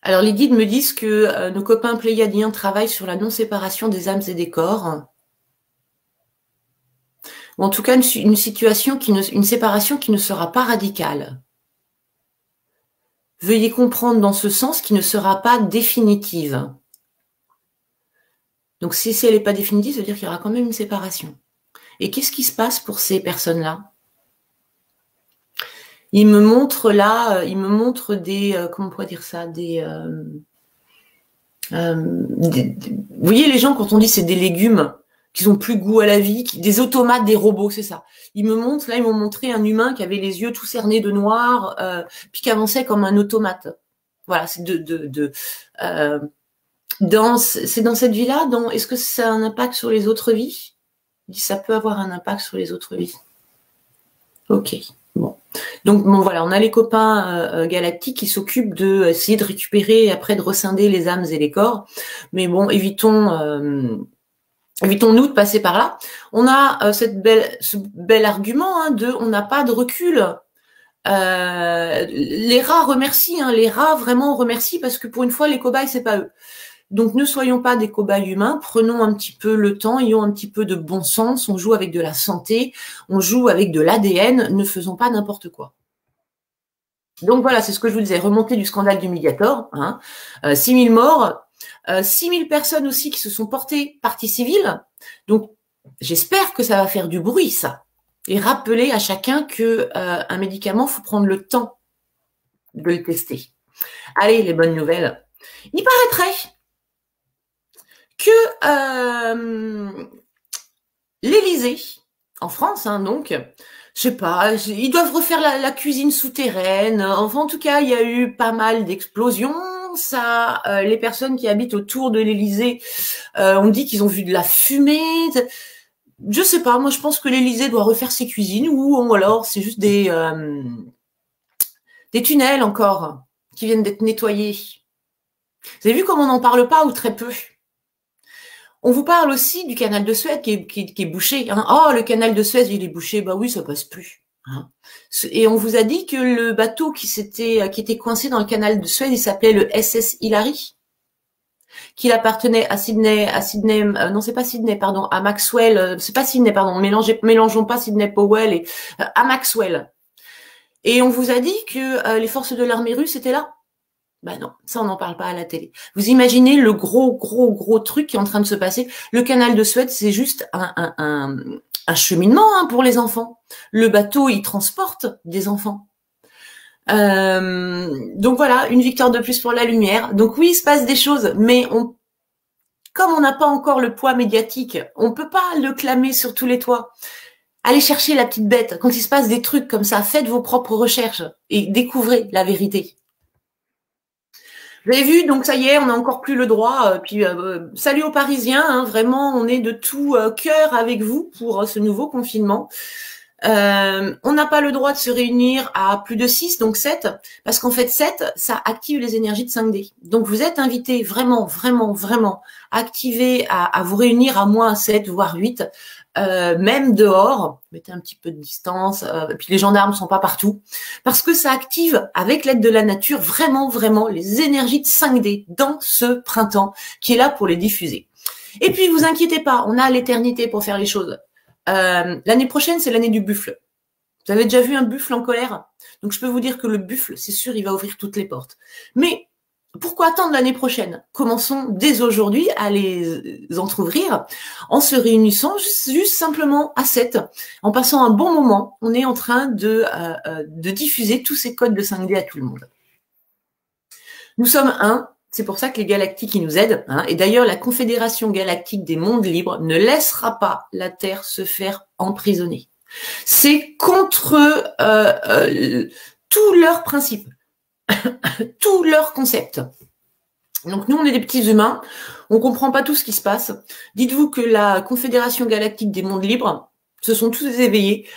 Alors, les guides me disent que nos copains pléiadiens travaillent sur la non-séparation des âmes et des corps. Ou en tout cas, une séparation qui ne sera pas radicale. Veuillez comprendre dans ce sens qui ne sera pas définitive. Donc, si elle n'est pas définitive, ça veut dire qu'il y aura quand même une séparation. Et qu'est-ce qui se passe pour ces personnes-là? Il me montre des, comment on pourrait dire ça, vous voyez les gens quand on dit c'est des légumes, qu'ils ont plus goût à la vie, des automates, des robots, c'est ça. Ils m'ont montré un humain qui avait les yeux tout cernés de noir, puis qui avançait comme un automate. Voilà, c'est c'est dans cette vie-là. Est-ce que ça a un impact sur les autres vies? Ça peut avoir un impact sur les autres vies. Ok. Bon. Donc bon voilà, on a les copains galactiques qui s'occupent de essayer de récupérer et après de rescinder les âmes et les corps. Mais bon, évitons-nous de passer par là. On a ce bel argument on n'a pas de recul. Les rats remercient, les rats vraiment remercient parce que pour une fois les cobayes c'est pas eux. Donc ne soyons pas des cobayes humains, prenons un petit peu le temps, ayons un petit peu de bon sens, on joue avec de la santé, on joue avec de l'ADN, ne faisons pas n'importe quoi. Donc voilà, c'est ce que je vous disais, remontée du scandale du Mediator, 6 000 morts, 6 000 personnes aussi qui se sont portées partie civile, donc j'espère que ça va faire du bruit ça, et rappeler à chacun que un médicament, faut prendre le temps de le tester. Allez, les bonnes nouvelles. Il paraîtrait que l'Élysée, en France, donc, je sais pas, ils doivent refaire la cuisine souterraine. Enfin, en tout cas, il y a eu pas mal d'explosions. Ça, les personnes qui habitent autour de l'Élysée ont dit qu'ils ont vu de la fumée. Je sais pas, moi je pense que l'Élysée doit refaire ses cuisines ou alors c'est juste des tunnels encore qui viennent d'être nettoyés. Vous avez vu comme on n'en parle pas ou très peu? On vous parle aussi du canal de Suez qui est bouché. Oh, le canal de Suez, il est bouché. Bah oui, ça passe plus. Et on vous a dit que le bateau qui était coincé dans le canal de Suez, il s'appelait le SS Hillary, qu'il appartenait à non, c'est pas Sydney, pardon, à Maxwell. C'est pas Sydney, pardon. Mélangeons pas Sydney Powell et à Maxwell. Et on vous a dit que les forces de l'armée russe étaient là. Ben non, ça on n'en parle pas à la télé. Vous imaginez le gros truc qui est en train de se passer. Le canal de Suez, c'est juste un cheminement pour les enfants. Le bateau, il transporte des enfants. Donc voilà, une victoire de plus pour la lumière. Donc oui, il se passe des choses, mais comme on n'a pas encore le poids médiatique, on peut pas le clamer sur tous les toits. Allez chercher la petite bête. Quand il se passe des trucs comme ça, faites vos propres recherches et découvrez la vérité. Vous avez vu, donc ça y est, on n'a encore plus le droit. Puis salut aux Parisiens, vraiment, on est de tout cœur avec vous pour ce nouveau confinement. On n'a pas le droit de se réunir à plus de 6, donc 7, parce qu'en fait 7, ça active les énergies de 5D. Donc vous êtes invités vraiment activés à vous réunir à moins 7, voire 8, même dehors, mettez un petit peu de distance, puis les gendarmes sont pas partout, parce que ça active, avec l'aide de la nature, vraiment les énergies de 5D dans ce printemps qui est là pour les diffuser. Et puis vous inquiétez pas, on a l'éternité pour faire les choses. L'année prochaine, c'est l'année du buffle. Vous avez déjà vu un buffle en colère? Donc je peux vous dire que le buffle, c'est sûr, il va ouvrir toutes les portes. Mais pourquoi attendre l'année prochaine? Commençons dès aujourd'hui à les entrouvrir en se réunissant juste simplement à 7, en passant un bon moment. On est en train de diffuser tous ces codes de 5D à tout le monde. Nous sommes un. C'est pour ça que les galactiques ils nous aident. Et d'ailleurs, la Confédération galactique des mondes libres ne laissera pas la Terre se faire emprisonner. C'est contre tous leurs principes, tous leurs concepts. Donc nous, on est des petits humains, on comprend pas tout ce qui se passe. Dites-vous que la Confédération galactique des mondes libres, ce sont tous des éveillés.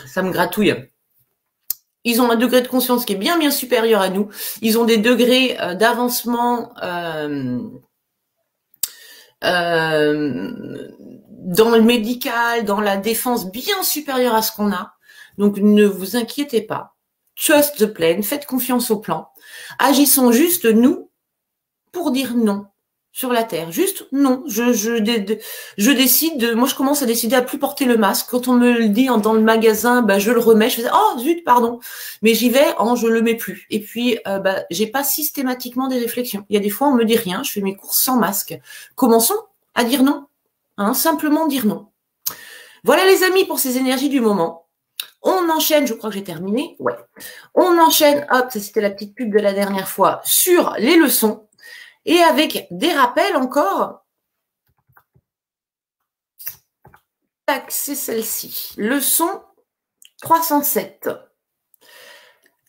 Ça me gratouille. Ils ont un degré de conscience qui est bien supérieur à nous. Ils ont des degrés d'avancement dans le médical, dans la défense bien supérieur à ce qu'on a. Donc ne vous inquiétez pas. trust the plan, faites confiance au plan. Agissons juste, nous, pour dire non sur la Terre. Juste non. Je décide, moi je commence à décider à plus porter le masque. Quand on me le dit dans le magasin, bah, je le remets. Je fais oh zut, pardon. Mais j'y vais, je le mets plus. Et puis, j'ai pas systématiquement des réflexions. Il y a des fois, on me dit rien. Je fais mes courses sans masque. Commençons à dire non. Simplement dire non. Voilà les amis pour ces énergies du moment. On enchaîne, je crois que j'ai terminé. Ouais. On enchaîne, hop, ça c'était la petite pub de la dernière fois, sur les leçons. Et avec des rappels encore. Tac, c'est celle-ci. Leçon 307.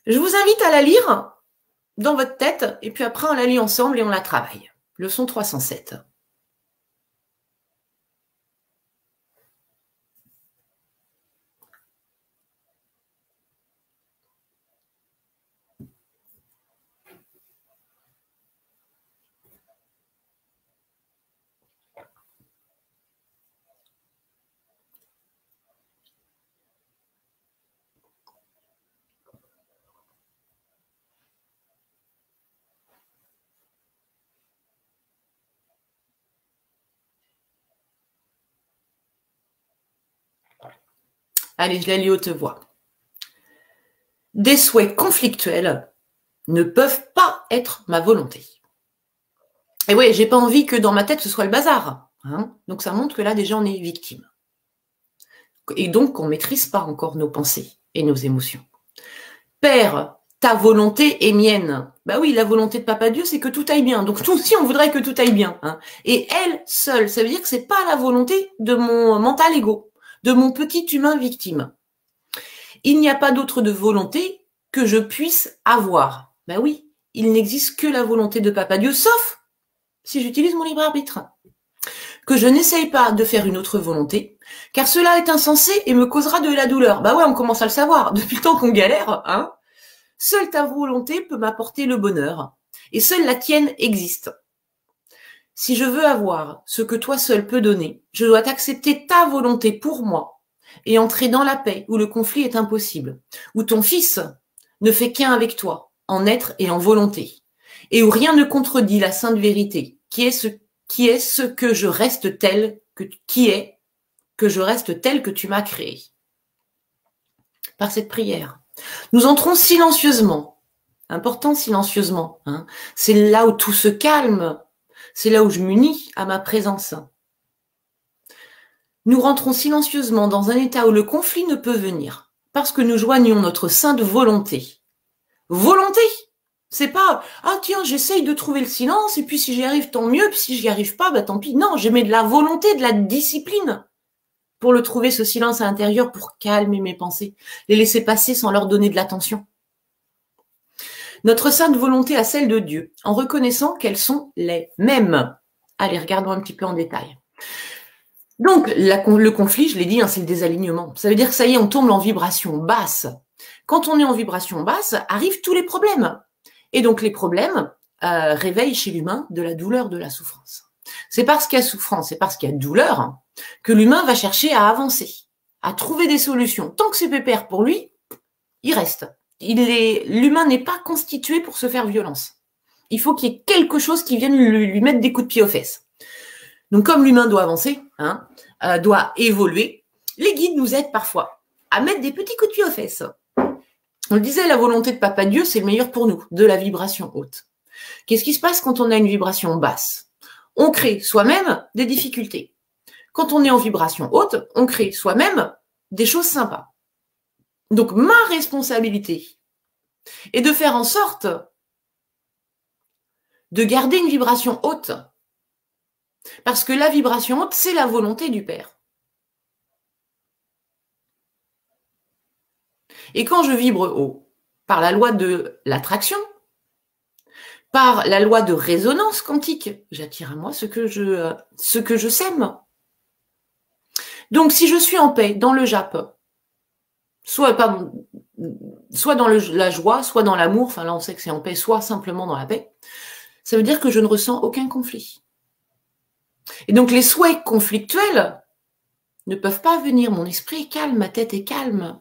Je vous invite à la lire dans votre tête et puis après on la lit ensemble et on la travaille. Leçon 307. Allez, je la lis haute voix. Des souhaits conflictuels ne peuvent pas être ma volonté. Et oui, j'ai pas envie que dans ma tête ce soit le bazar. Donc ça montre que là déjà on est victime. Et donc qu'on ne maîtrise pas encore nos pensées et nos émotions. Père, ta volonté est mienne. Bah oui, la volonté de Papa Dieu, c'est que tout aille bien. Donc nous aussi, on voudrait que tout aille bien. Et elle seule, ça veut dire que c'est pas la volonté de mon mental égo, de mon petit humain victime. Il n'y a pas d'autre de volonté que je puisse avoir. Bah oui, il n'existe que la volonté de Papa Dieu, sauf si j'utilise mon libre arbitre. Que je n'essaye pas de faire une autre volonté, car cela est insensé et me causera de la douleur. Bah ouais, on commence à le savoir. Depuis le temps qu'on galère, Seule ta volonté peut m'apporter le bonheur, et seule la tienne existe. Si je veux avoir ce que toi seul peux donner, je dois accepter ta volonté pour moi, et entrer dans la paix où le conflit est impossible, où ton fils ne fait qu'un avec toi, en être et en volonté, et où rien ne contredit la sainte vérité, qui est ce que je reste tel que je reste tel que tu m'as créé. Par cette prière, nous entrons silencieusement, important silencieusement, c'est là où tout se calme, c'est là où je m'unis à ma présence. Nous rentrons silencieusement dans un état où le conflit ne peut venir, parce que nous joignons notre sainte volonté. Volonté, c'est pas « Ah tiens, j'essaye de trouver le silence, et puis si j'y arrive, tant mieux, puis si j'y arrive pas, bah tant pis. » Non, je mets de la volonté, de la discipline pour le trouver, ce silence à l'intérieur, pour calmer mes pensées, les laisser passer sans leur donner de l'attention. Notre sainte volonté à celle de Dieu, en reconnaissant qu'elles sont les mêmes. Allez, regardons un petit peu en détail. Donc, le conflit, je l'ai dit, c'est le désalignement. Ça veut dire que ça y est, on tombe en vibration basse. Quand on est en vibration basse, arrivent tous les problèmes. Et donc, les problèmes réveillent chez l'humain de la douleur, de la souffrance. C'est parce qu'il y a souffrance, c'est parce qu'il y a douleur que l'humain va chercher à avancer, à trouver des solutions. Tant que c'est pépère pour lui, il reste. L'humain n'est pas constitué pour se faire violence. Il faut qu'il y ait quelque chose qui vienne lui mettre des coups de pied aux fesses. Donc, comme l'humain doit avancer, doit évoluer, les guides nous aident parfois à mettre des petits coups de pied aux fesses. On le disait, la volonté de Papa Dieu, c'est le meilleur pour nous, de la vibration haute. Qu'est-ce qui se passe quand on a une vibration basse? On crée soi-même des difficultés. Quand on est en vibration haute, on crée soi-même des choses sympas. Donc, ma responsabilité est de faire en sorte de garder une vibration haute. Parce que la vibration haute, c'est la volonté du Père. Et quand je vibre haut, par la loi de l'attraction, par la loi de résonance quantique, j'attire à moi ce que je sème. Donc, si je suis en paix, dans le Jap, soit dans la joie, soit dans l'amour, enfin là on sait que c'est en paix, soit simplement dans la paix, ça veut dire que je ne ressens aucun conflit. Et donc les souhaits conflictuels ne peuvent pas venir. Mon esprit est calme, ma tête est calme.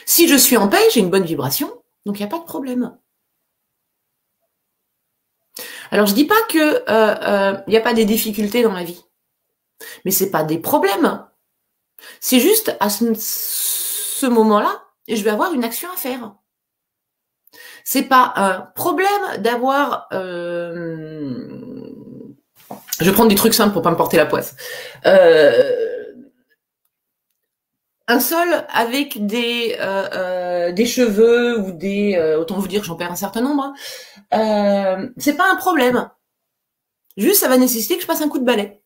Si je suis en paix, j'ai une bonne vibration, donc il n'y a pas de problème. Alors, je dis pas que y a pas des difficultés dans la vie, mais c'est pas des problèmes. C'est juste à ce moment-là, je vais avoir une action à faire. C'est pas un problème d'avoir. Je vais prendre des trucs simples pour pas me porter la poisse. Un sol avec des cheveux ou des autant vous dire que j'en perds un certain nombre. C'est pas un problème. Juste, ça va nécessiter que je passe un coup de balai.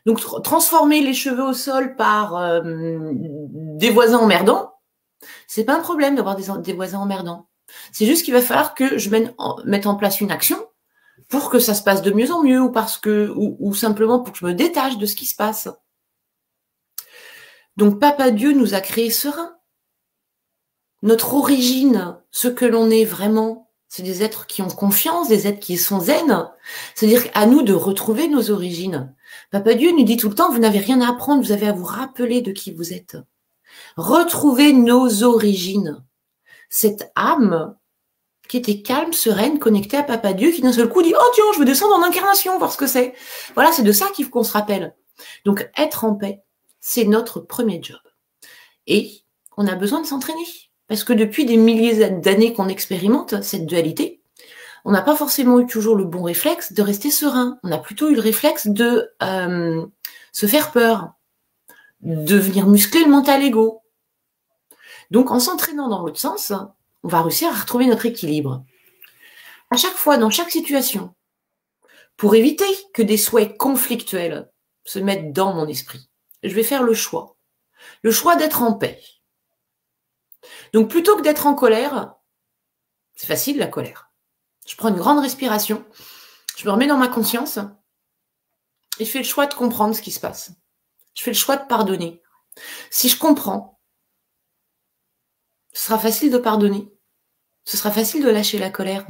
Donc, transformer les cheveux au sol par des voisins emmerdants, c'est pas un problème d'avoir des voisins emmerdants. C'est juste qu'il va falloir que je mette en place une action pour que ça se passe de mieux en mieux ou simplement pour que je me détache de ce qui se passe. Donc, Papa Dieu nous a créés sereins. Notre origine, ce que l'on est vraiment, c'est des êtres qui ont confiance, des êtres qui sont zen. C'est-à-dire à nous de retrouver nos origines. Papa Dieu nous dit tout le temps, vous n'avez rien à apprendre, vous avez à vous rappeler de qui vous êtes. Retrouvez nos origines. Cette âme qui était calme, sereine, connectée à Papa Dieu, qui d'un seul coup dit « Oh tiens, je veux descendre en incarnation, voir ce que c'est. » Voilà, c'est de ça qu'il faut qu'on se rappelle. Donc, être en paix, c'est notre premier job. Et on a besoin de s'entraîner. Parce que depuis des milliers d'années qu'on expérimente cette dualité, on n'a pas forcément eu toujours le bon réflexe de rester serein. On a plutôt eu le réflexe de se faire peur, de venir muscler le mental ego. Donc, en s'entraînant dans l'autre sens, on va réussir à retrouver notre équilibre. À chaque fois, dans chaque situation, pour éviter que des souhaits conflictuels se mettent dans mon esprit, je vais faire le choix d'être en paix. Donc, plutôt que d'être en colère, c'est facile la colère. Je prends une grande respiration, je me remets dans ma conscience et je fais le choix de comprendre ce qui se passe. Je fais le choix de pardonner. Si je comprends, ce sera facile de pardonner. Ce sera facile de lâcher la colère.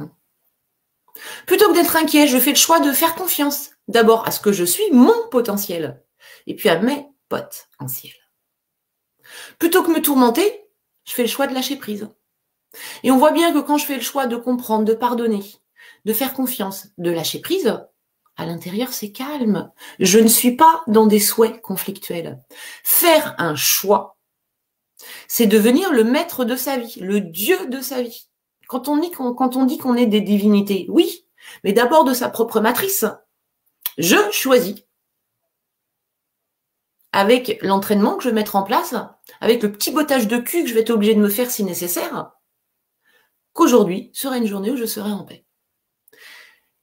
Plutôt que d'être inquiet, je fais le choix de faire confiance. D'abord à ce que je suis, mon potentiel. Et puis à mes potentiels. Plutôt que me tourmenter, je fais le choix de lâcher prise. Et on voit bien que quand je fais le choix de comprendre, de pardonner, de faire confiance, de lâcher prise, à l'intérieur, c'est calme. Je ne suis pas dans des souhaits conflictuels. Faire un choix, c'est devenir le maître de sa vie, le Dieu de sa vie. Quand on dit qu'on est des divinités, oui, mais d'abord de sa propre matrice. Je choisis, avec l'entraînement que je vais mettre en place, avec le petit bottage de cul que je vais être obligé de me faire si nécessaire, qu'aujourd'hui sera une journée où je serai en paix.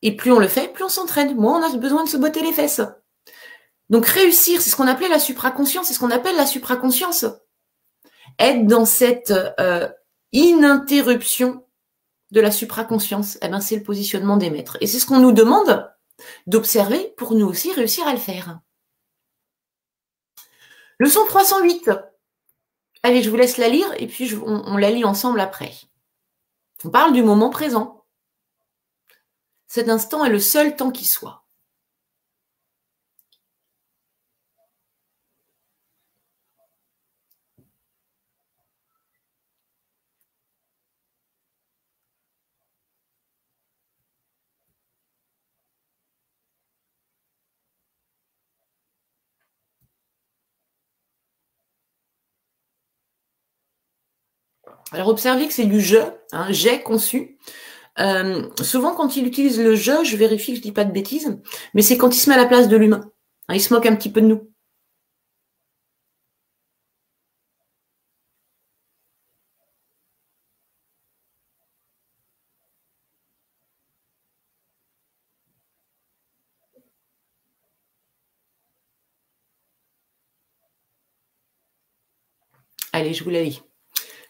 Et plus on le fait, plus on s'entraîne. Moins on a besoin de se botter les fesses. Donc réussir, c'est ce qu'on appelait la supraconscience, c'est ce qu'on appelle la supraconscience. Être dans cette ininterruption de la supraconscience, eh ben, c'est le positionnement des maîtres. Et c'est ce qu'on nous demande d'observer pour nous aussi réussir à le faire. Leçon 308. Allez, je vous laisse la lire et puis on la lit ensemble après. On parle du moment présent. Cet instant est le seul temps qui soit. Alors observez que c'est du je, hein, j'ai conçu. Souvent quand il utilise le je vérifie que je dis pas de bêtises, mais c'est quand il se met à la place de l'humain. Hein, il se moque un petit peu de nous. Allez, je vous la lis.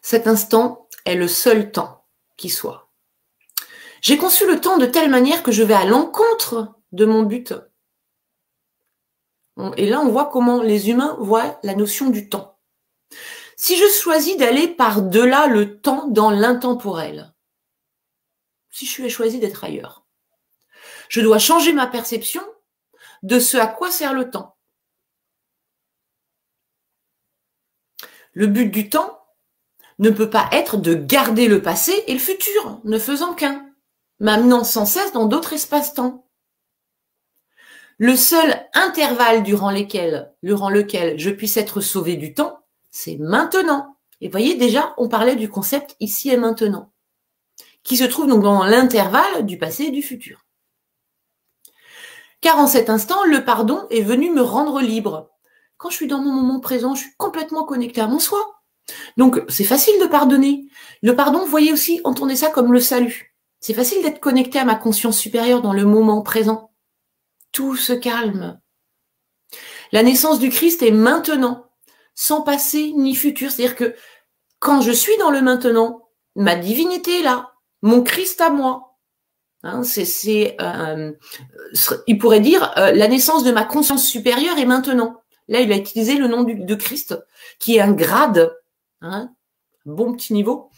Cet instant est le seul temps qui soit. J'ai conçu le temps de telle manière que je vais à l'encontre de mon but. Et là, on voit comment les humains voient la notion du temps. Si je choisis d'aller par-delà le temps dans l'intemporel, si je choisis d'être ailleurs, je dois changer ma perception de ce à quoi sert le temps. Le but du temps, ne peut pas être de garder le passé et le futur, ne faisant qu'un, m'amenant sans cesse dans d'autres espaces-temps. Le seul intervalle durant lequel je puisse être sauvé du temps, c'est maintenant. Et vous voyez, déjà, on parlait du concept ici et maintenant, qui se trouve donc dans l'intervalle du passé et du futur. Car en cet instant, le pardon est venu me rendre libre. Quand je suis dans mon moment présent, je suis complètement connectée à mon soi. Donc, c'est facile de pardonner. Le pardon, vous voyez aussi, entendez ça comme le salut. C'est facile d'être connecté à ma conscience supérieure dans le moment présent. Tout se calme. La naissance du Christ est maintenant, sans passé ni futur. C'est-à-dire que quand je suis dans le maintenant, ma divinité est là, mon Christ à moi. Hein, il pourrait dire la naissance de ma conscience supérieure est maintenant. Là, il a utilisé le nom de Christ, qui est un grade, hein, bon petit niveau.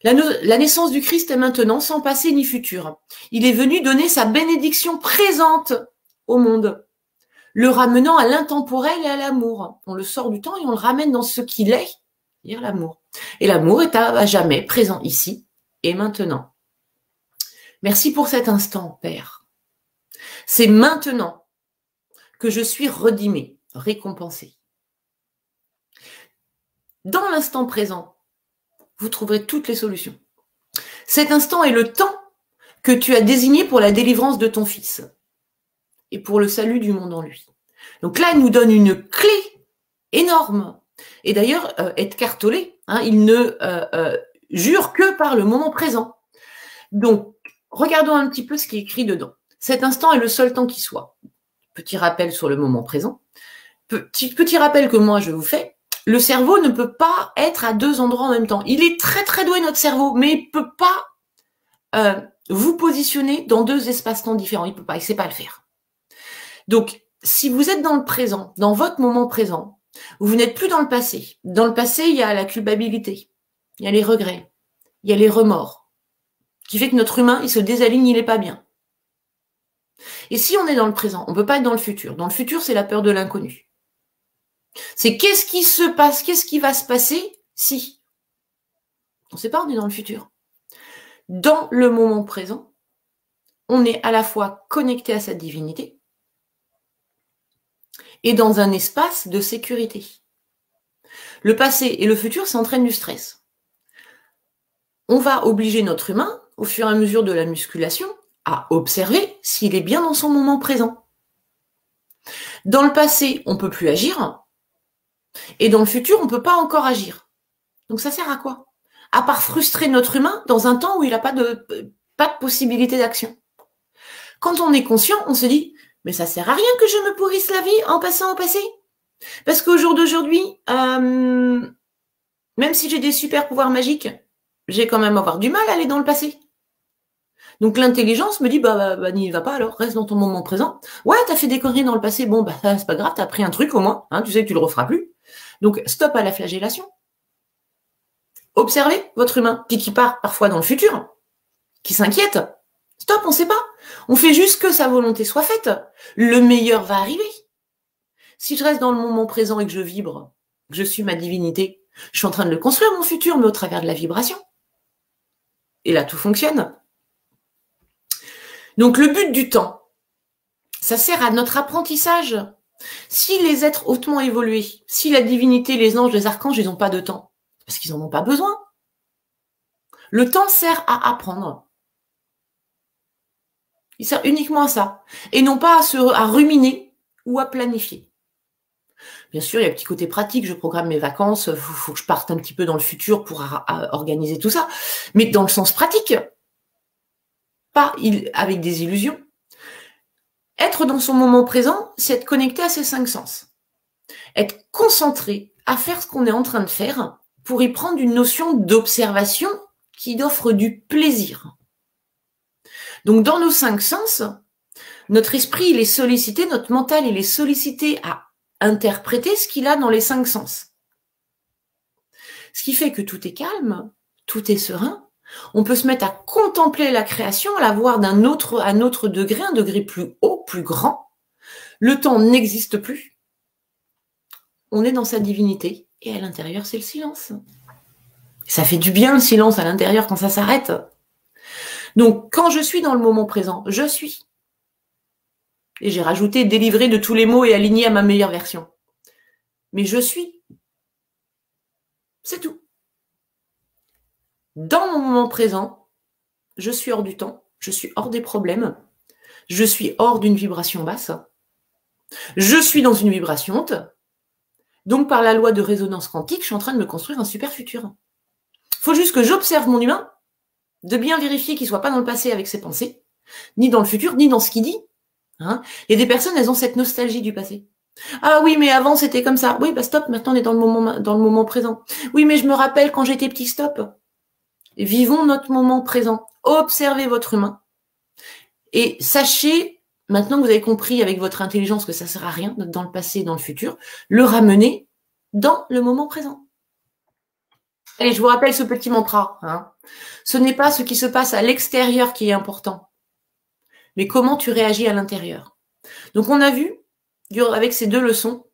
La naissance du Christ est maintenant, sans passé ni futur. Il est venu donner sa bénédiction présente au monde, le ramenant à l'intemporel et à l'amour. On le sort du temps et on le ramène dans ce qu'il est, c'est-à-dire l'amour. Et l'amour est à jamais présent ici et maintenant. Merci pour cet instant, Père. C'est maintenant que je suis redimée, récompensée. Dans l'instant présent, vous trouverez toutes les solutions. Cet instant est le temps que tu as désigné pour la délivrance de ton fils et pour le salut du monde en lui. Donc là, il nous donne une clé énorme. Et d'ailleurs, Eckhart Tolle, il ne jure que par le moment présent. Donc, regardons un petit peu ce qui est écrit dedans. Cet instant est le seul temps qui soit. Petit rappel sur le moment présent. Petit rappel que moi je vous fais. Le cerveau ne peut pas être à deux endroits en même temps. Il est très très doué, notre cerveau, mais il peut pas vous positionner dans deux espaces-temps différents. Il sait pas le faire. Donc, si vous êtes dans le présent, dans votre moment présent, vous n'êtes plus dans le passé. Dans le passé, il y a la culpabilité, il y a les regrets, il y a les remords, qui fait que notre humain, il se désaligne, il n'est pas bien. Et si on est dans le présent, on ne peut pas être dans le futur. Dans le futur, c'est la peur de l'inconnu. C'est qu'est-ce qui se passe, qu'est-ce qui va se passer si. On ne sait pas, on est dans le futur. Dans le moment présent, on est à la fois connecté à sa divinité et dans un espace de sécurité. Le passé et le futur, ça entraîne du stress. On va obliger notre humain, au fur et à mesure de la musculation, à observer s'il est bien dans son moment présent. Dans le passé, on ne peut plus agir, et dans le futur, on ne peut pas encore agir. Donc ça sert à quoi? À part frustrer notre humain dans un temps où il n'a pas de possibilité d'action. Quand on est conscient, on se dit « mais ça sert à rien que je me pourrisse la vie en passant au passé. Parce qu'au jour d'aujourd'hui, même si j'ai des super pouvoirs magiques, j'ai quand même avoir du mal à aller dans le passé. Donc l'intelligence me dit bah n'y va pas alors, reste dans ton moment présent. Ouais, t'as fait des conneries dans le passé, bon bah c'est pas grave, t'as appris un truc au moins, tu sais que tu le referas plus. Donc stop à la flagellation. Observez votre humain, qui part parfois dans le futur, qui s'inquiète. Stop, on sait pas. On fait juste que sa volonté soit faite. Le meilleur va arriver. Si je reste dans le moment présent et que je vibre, que je suis ma divinité, je suis en train de le construire mon futur, mais au travers de la vibration. Et là, tout fonctionne. Donc le but du temps, ça sert à notre apprentissage. Si les êtres hautement évolués, si la divinité, les anges, les archanges, ils n'ont pas de temps, parce qu'ils n'en ont pas besoin. Le temps sert à apprendre. Il sert uniquement à ça. Et non pas à ruminer ou à planifier. Bien sûr, il y a un petit côté pratique, je programme mes vacances, il faut que je parte un petit peu dans le futur pour organiser tout ça. Mais dans le sens pratique, pas avec des illusions. Être dans son moment présent, c'est être connecté à ses 5 sens. Être concentré à faire ce qu'on est en train de faire pour y prendre une notion d'observation qui offre du plaisir. Donc dans nos 5 sens, notre esprit il est sollicité, notre mental il est sollicité à interpréter ce qu'il a dans les 5 sens. Ce qui fait que tout est calme, tout est serein. On peut se mettre à contempler la création, à la voir à un autre degré, un degré plus haut, plus grand. Le temps n'existe plus. On est dans sa divinité et à l'intérieur, c'est le silence. Ça fait du bien le silence à l'intérieur quand ça s'arrête. Donc, quand je suis dans le moment présent, je suis. Et j'ai rajouté délivré de tous les maux et aligné à ma meilleure version. Mais je suis. C'est tout. Dans mon moment présent, je suis hors du temps, je suis hors des problèmes, je suis hors d'une vibration basse, je suis dans une vibration haute. Donc, par la loi de résonance quantique, je suis en train de me construire un super futur. Il faut juste que j'observe mon humain, de bien vérifier qu'il ne soit pas dans le passé avec ses pensées, ni dans le futur, ni dans ce qu'il dit. Hein. Il y a des personnes, elles ont cette nostalgie du passé. Ah oui, mais avant, c'était comme ça. Oui, bah stop, maintenant on est dans le moment présent. Oui, mais je me rappelle quand j'étais petit, stop. Et vivons notre moment présent. Observez votre humain. Et sachez, maintenant que vous avez compris avec votre intelligence que ça ne sert à rien d'être dans le passé et dans le futur, le ramener dans le moment présent. Allez, je vous rappelle ce petit mantra. Hein. Ce n'est pas ce qui se passe à l'extérieur qui est important, mais comment tu réagis à l'intérieur. Donc, on a vu, avec ces 2 leçons,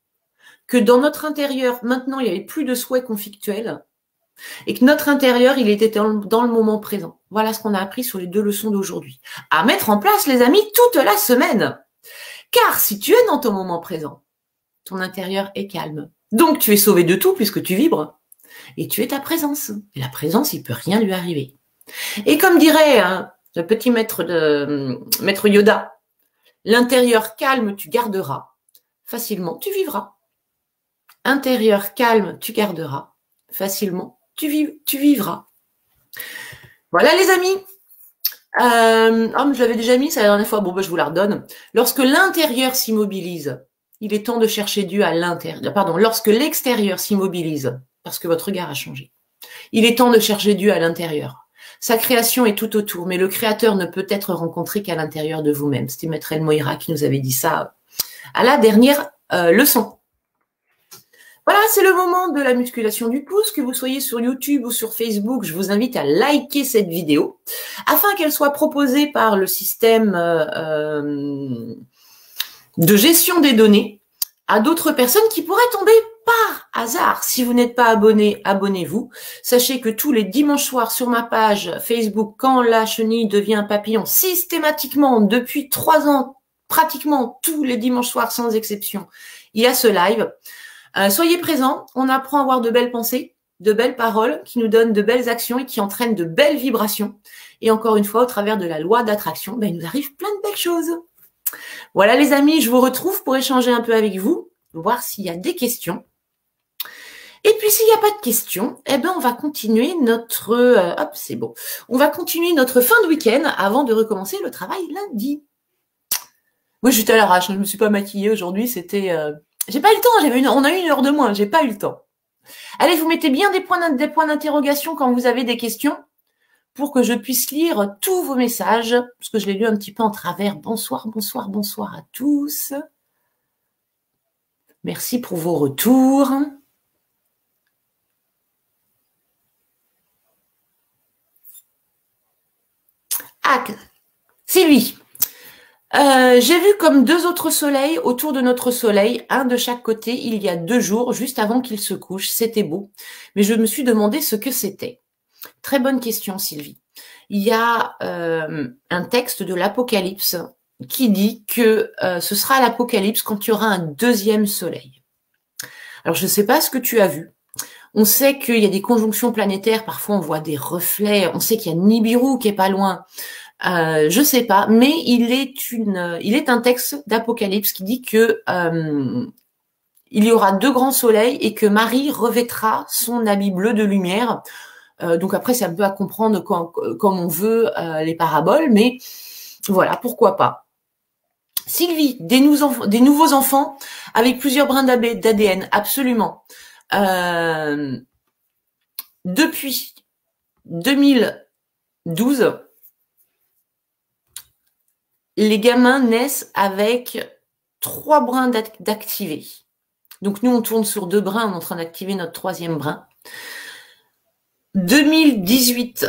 que dans notre intérieur, maintenant, il n'y avait plus de souhaits conflictuels et que notre intérieur, il était dans le moment présent. Voilà ce qu'on a appris sur les 2 leçons d'aujourd'hui. À mettre en place, les amis, toute la semaine. Car si tu es dans ton moment présent, ton intérieur est calme. Donc, tu es sauvé de tout puisque tu vibres. Et tu es ta présence. Et la présence, il ne peut rien lui arriver. Et comme dirait le petit maître Yoda, l'intérieur calme, tu garderas. Facilement, tu vivras. Intérieur calme, tu garderas. Facilement, tu vivras. Voilà les amis. Mais je l'avais déjà mis, c'est la dernière fois. Bon, je vous la redonne. Lorsque l'intérieur s'immobilise, il est temps de chercher Dieu à l'intérieur. Pardon, lorsque l'extérieur s'immobilise, parce que votre regard a changé, il est temps de chercher Dieu à l'intérieur. Sa création est tout autour, mais le Créateur ne peut être rencontré qu'à l'intérieur de vous-même. C'était Maître El Moïra qui nous avait dit ça à la dernière leçon. Voilà, c'est le moment de la musculation du pouce. Que vous soyez sur YouTube ou sur Facebook, je vous invite à liker cette vidéo afin qu'elle soit proposée par le système de gestion des données à d'autres personnes qui pourraient tomber par hasard. Si vous n'êtes pas abonné, abonnez-vous. Sachez que tous les dimanches soirs sur ma page Facebook, quand la chenille devient un papillon, systématiquement depuis 3 ans, pratiquement tous les dimanches soirs sans exception, il y a ce live. Soyez présents, on apprend à avoir de belles pensées, de belles paroles qui nous donnent de belles actions et qui entraînent de belles vibrations. Et encore une fois, au travers de la loi d'attraction, il nous arrive plein de belles choses. Voilà les amis, je vous retrouve pour échanger un peu avec vous, voir s'il y a des questions. Et puis s'il n'y a pas de questions, on va continuer notre... c'est bon. On va continuer notre fin de week-end avant de recommencer le travail lundi. Moi, j'étais à l'arrache, je ne me suis pas maquillée aujourd'hui, c'était... J'ai pas eu le temps, on a eu 1 heure de moins, j'ai pas eu le temps. Allez, vous mettez bien des points d'interrogation quand vous avez des questions pour que je puisse lire tous vos messages, parce que je l'ai lu un petit peu en travers. Bonsoir, bonsoir, bonsoir à tous. Merci pour vos retours. Ah, Sylvie. J'ai vu comme 2 autres soleils autour de notre soleil, un de chaque côté, il y a 2 jours, juste avant qu'il se couche. C'était beau. Mais je me suis demandé ce que c'était. Très bonne question, Sylvie. Il y a un texte de l'Apocalypse qui dit que ce sera l'Apocalypse quand il y aura un 2e soleil. Alors, je ne sais pas ce que tu as vu. On sait qu'il y a des conjonctions planétaires. Parfois, on voit des reflets. On sait qu'il y a Nibiru qui est pas loin. Je sais pas, mais il est un texte d'Apocalypse qui dit que il y aura 2 grands soleils et que Marie revêtra son habit bleu de lumière. Donc après, c'est un peu à comprendre comme on veut les paraboles, mais voilà, pourquoi pas. Sylvie, des nouveaux enfants avec plusieurs brins d'ADN, absolument. Depuis 2012, les gamins naissent avec 3 brins d'activés. Donc nous, on tourne sur 2 brins, on est en train d'activer notre 3e brin. 2018,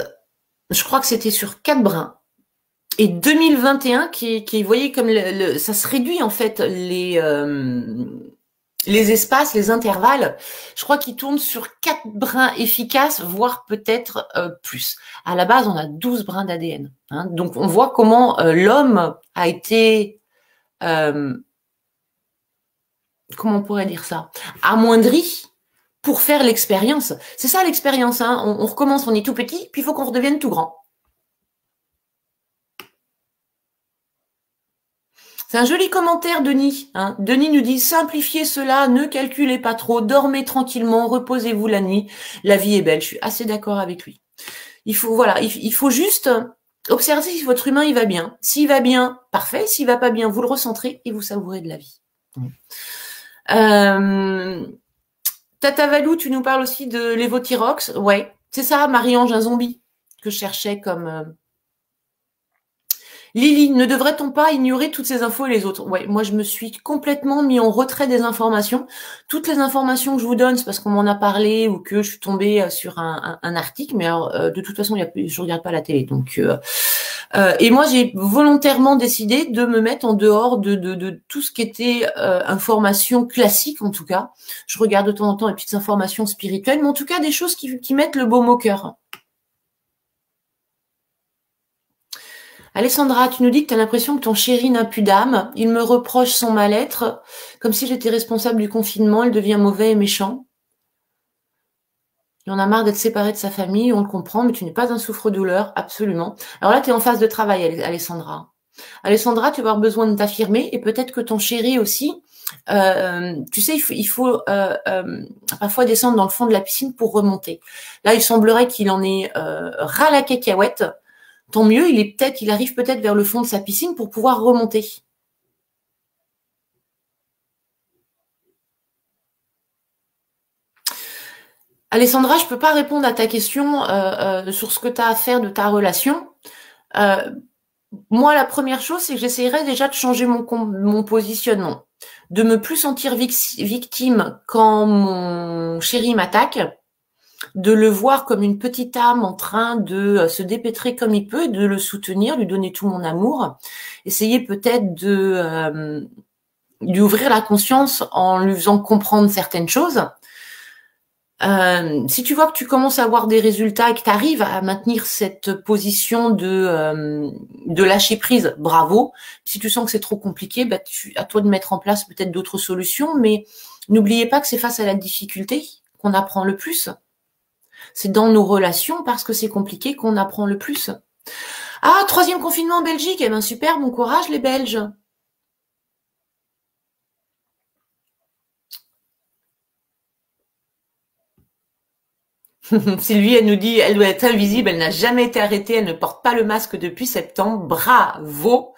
je crois que c'était sur 4 brins. Et 2021, vous voyez comme ça se réduit en fait les espaces, les intervalles, je crois qu'ils tournent sur 4 brins efficaces, voire peut-être plus. À la base, on a 12 brins d'ADN. Hein, donc, on voit comment l'homme a été, comment on pourrait dire ça, amoindri pour faire l'expérience. C'est ça l'expérience. Hein, on recommence, on est tout petit, puis il faut qu'on redevienne tout grand. C'est un joli commentaire, Denis. Hein. Denis nous dit « Simplifiez cela, ne calculez pas trop, dormez tranquillement, reposez-vous la nuit. La vie est belle. » Je suis assez d'accord avec lui. Il faut, voilà, il faut juste observer si votre humain il va bien. S'il va bien, parfait. S'il va pas bien, vous le recentrez et vous savourez de la vie. Tata Valou, tu nous parles aussi de l'évothyrox. Ouais, c'est ça, Marie-Ange, un zombie que je cherchais comme... Lily, ne devrait-on pas ignorer toutes ces infos et les autres? Ouais, moi je me suis complètement mis en retrait des informations. Toutes les informations que je vous donne, c'est parce qu'on m'en a parlé ou que je suis tombée sur un article, mais alors, de toute façon, je regarde pas la télé. Donc, et moi j'ai volontairement décidé de me mettre en dehors de tout ce qui était information classique en tout cas. Je regarde de temps en temps les petites informations spirituelles, mais en tout cas des choses qui mettent le baume au cœur. Alessandra, tu nous dis que tu as l'impression que ton chéri n'a plus d'âme. Il me reproche son mal-être, comme si j'étais responsable du confinement. Il devient mauvais et méchant. Il en a marre d'être séparé de sa famille, on le comprend, mais tu n'es pas un souffre-douleur, absolument. Alors là, tu es en phase de travail, Alessandra. Alessandra, tu vas avoir besoin de t'affirmer, et peut-être que ton chéri aussi, tu sais, il faut parfois descendre dans le fond de la piscine pour remonter. Là, il semblerait qu'il en ait ras la cacahuète. Tant mieux, il arrive peut-être vers le fond de sa piscine pour pouvoir remonter. Alessandra, je peux pas répondre à ta question sur ce que tu as à faire de ta relation. Moi, la première chose, c'est que j'essayerais déjà de changer mon positionnement, de me plus sentir victime quand mon chéri m'attaque, de le voir comme une petite âme en train de se dépêtrer comme il peut, de le soutenir, lui donner tout mon amour, essayer peut-être de lui ouvrir la conscience en lui faisant comprendre certaines choses. Si tu vois que tu commences à avoir des résultats et que tu arrives à maintenir cette position de lâcher prise, bravo. Si tu sens que c'est trop compliqué, bah à toi de mettre en place peut-être d'autres solutions, mais n'oubliez pas que c'est face à la difficulté qu'on apprend le plus. C'est dans nos relations, parce que c'est compliqué, qu'on apprend le plus. Ah, 3e confinement en Belgique, eh ben super, bon courage les Belges. Sylvie, elle nous dit, elle doit être invisible, elle n'a jamais été arrêtée, elle ne porte pas le masque depuis septembre. Bravo.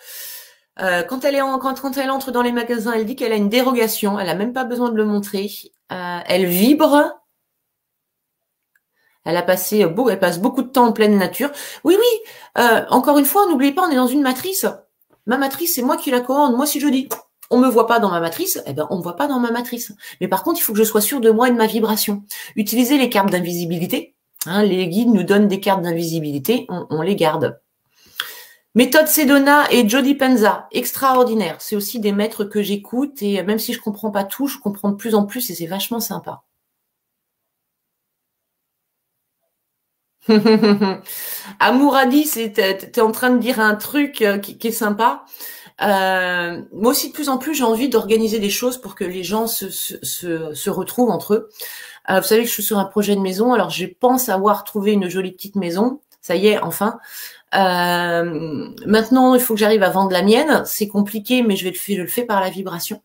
Quand elle entre dans les magasins, elle dit qu'elle a une dérogation, elle n'a même pas besoin de le montrer. Elle vibre. Elle passe beaucoup de temps en pleine nature. Oui, encore une fois, n'oubliez pas, on est dans une matrice. Ma matrice, c'est moi qui la commande. Moi, si je dis, on me voit pas dans ma matrice, eh ben, on me voit pas dans ma matrice. Mais par contre, il faut que je sois sûre de moi et de ma vibration. Utilisez les cartes d'invisibilité. Hein, les guides nous donnent des cartes d'invisibilité, on les garde. Méthode Sedona et Jody Penza, extraordinaire. C'est aussi des maîtres que j'écoute et même si je comprends pas tout, je comprends de plus en plus et c'est vachement sympa. Amouradi, t'es en train de dire un truc qui est sympa. Moi aussi, de plus en plus, j'ai envie d'organiser des choses pour que les gens se retrouvent entre eux. Vous savez que je suis sur un projet de maison, alors je pense avoir trouvé une jolie petite maison. Ça y est, enfin. Maintenant, il faut que j'arrive à vendre la mienne. C'est compliqué, mais je le fais par la vibration.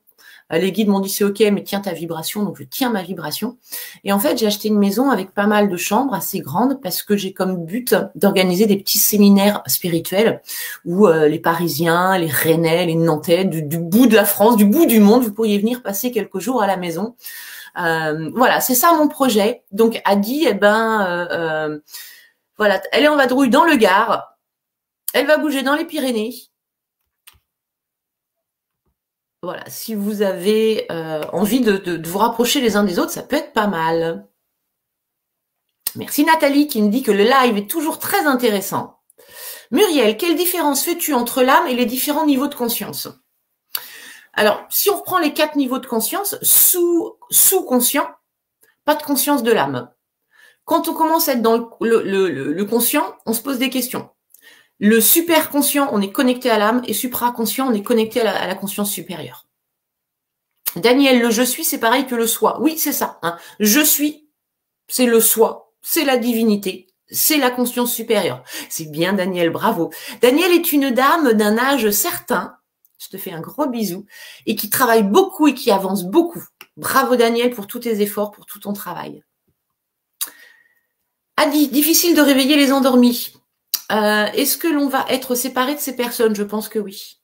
Les guides m'ont dit c'est ok, mais tiens ta vibration, donc je tiens ma vibration. Et en fait, j'ai acheté une maison avec pas mal de chambres assez grandes parce que j'ai comme but d'organiser des petits séminaires spirituels où les Parisiens, les Rennais, les Nantais, du bout de la France, du bout du monde, vous pourriez venir passer quelques jours à la maison. Voilà, c'est ça mon projet. Donc Adi, voilà, elle est en vadrouille dans le Gard. Elle va bouger dans les Pyrénées. Voilà, si vous avez envie de vous rapprocher les uns des autres, ça peut être pas mal. Merci Nathalie qui me dit que le live est toujours très intéressant. Muriel, quelle différence fais-tu entre l'âme et les différents niveaux de conscience? Alors, si on reprend les 4 niveaux de conscience, sous-conscient, pas de conscience de l'âme. Quand on commence à être dans le conscient, on se pose des questions. Le super-conscient, on est connecté à l'âme, et supra-conscient, on est connecté à la conscience supérieure. Daniel, le je suis, c'est pareil que le soi. Oui, c'est ça. Hein. Je suis, c'est le soi, c'est la divinité, c'est la conscience supérieure. C'est bien, Daniel, bravo. Daniel est une dame d'un âge certain, je te fais un gros bisou, et qui travaille beaucoup et qui avance beaucoup. Bravo, Daniel, pour tous tes efforts, pour tout ton travail. Adi, difficile de réveiller les endormis. Est-ce que l'on va être séparé de ces personnes? Je pense que oui.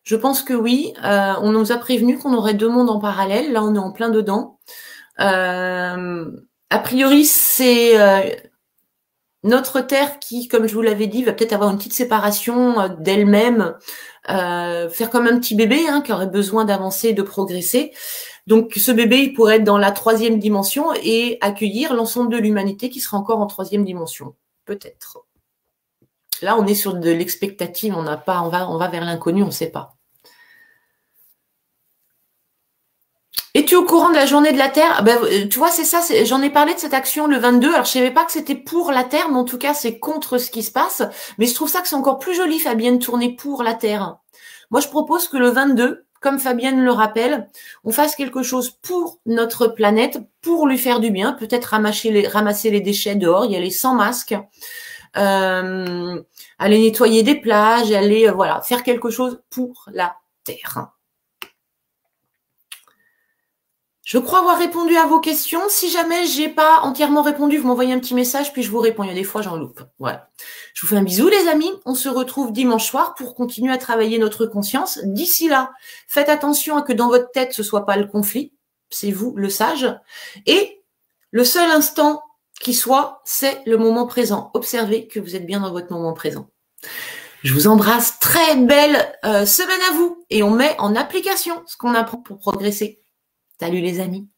Je pense que oui. On nous a prévenu qu'on aurait 2 mondes en parallèle. Là, on est en plein dedans. A priori, c'est notre Terre qui, comme je vous l'avais dit, va peut-être avoir une petite séparation d'elle-même, faire comme un petit bébé qui aurait besoin d'avancer, de progresser. Donc, ce bébé, il pourrait être dans la 3e dimension et accueillir l'ensemble de l'humanité qui sera encore en 3e dimension. Peut-être. Là, on est sur de l'expectative, on va vers l'inconnu, on ne sait pas. Es-tu au courant de la journée de la Terre? Tu vois, c'est ça, j'en ai parlé de cette action le 22, alors je savais pas que c'était pour la Terre, mais en tout cas, c'est contre ce qui se passe. Mais je trouve ça que c'est encore plus joli, Fabienne, de tourner pour la Terre. Moi, je propose que le 22, comme Fabienne le rappelle, on fasse quelque chose pour notre planète, pour lui faire du bien, peut-être ramasser les déchets dehors, y aller sans masque, aller nettoyer des plages, aller faire quelque chose pour la Terre. Je crois avoir répondu à vos questions. Si jamais j'ai pas entièrement répondu, vous m'envoyez un petit message, puis je vous réponds. Il y a des fois, j'en loupe. Voilà. Je vous fais un bisou, les amis. On se retrouve dimanche soir pour continuer à travailler notre conscience. D'ici là, faites attention à que dans votre tête, ce soit pas le conflit. C'est vous, le sage. Et le seul instant qui soit, c'est le moment présent. Observez que vous êtes bien dans votre moment présent. Je vous embrasse. Très belle semaine à vous. Et on met en application ce qu'on apprend pour progresser. Salut les amis.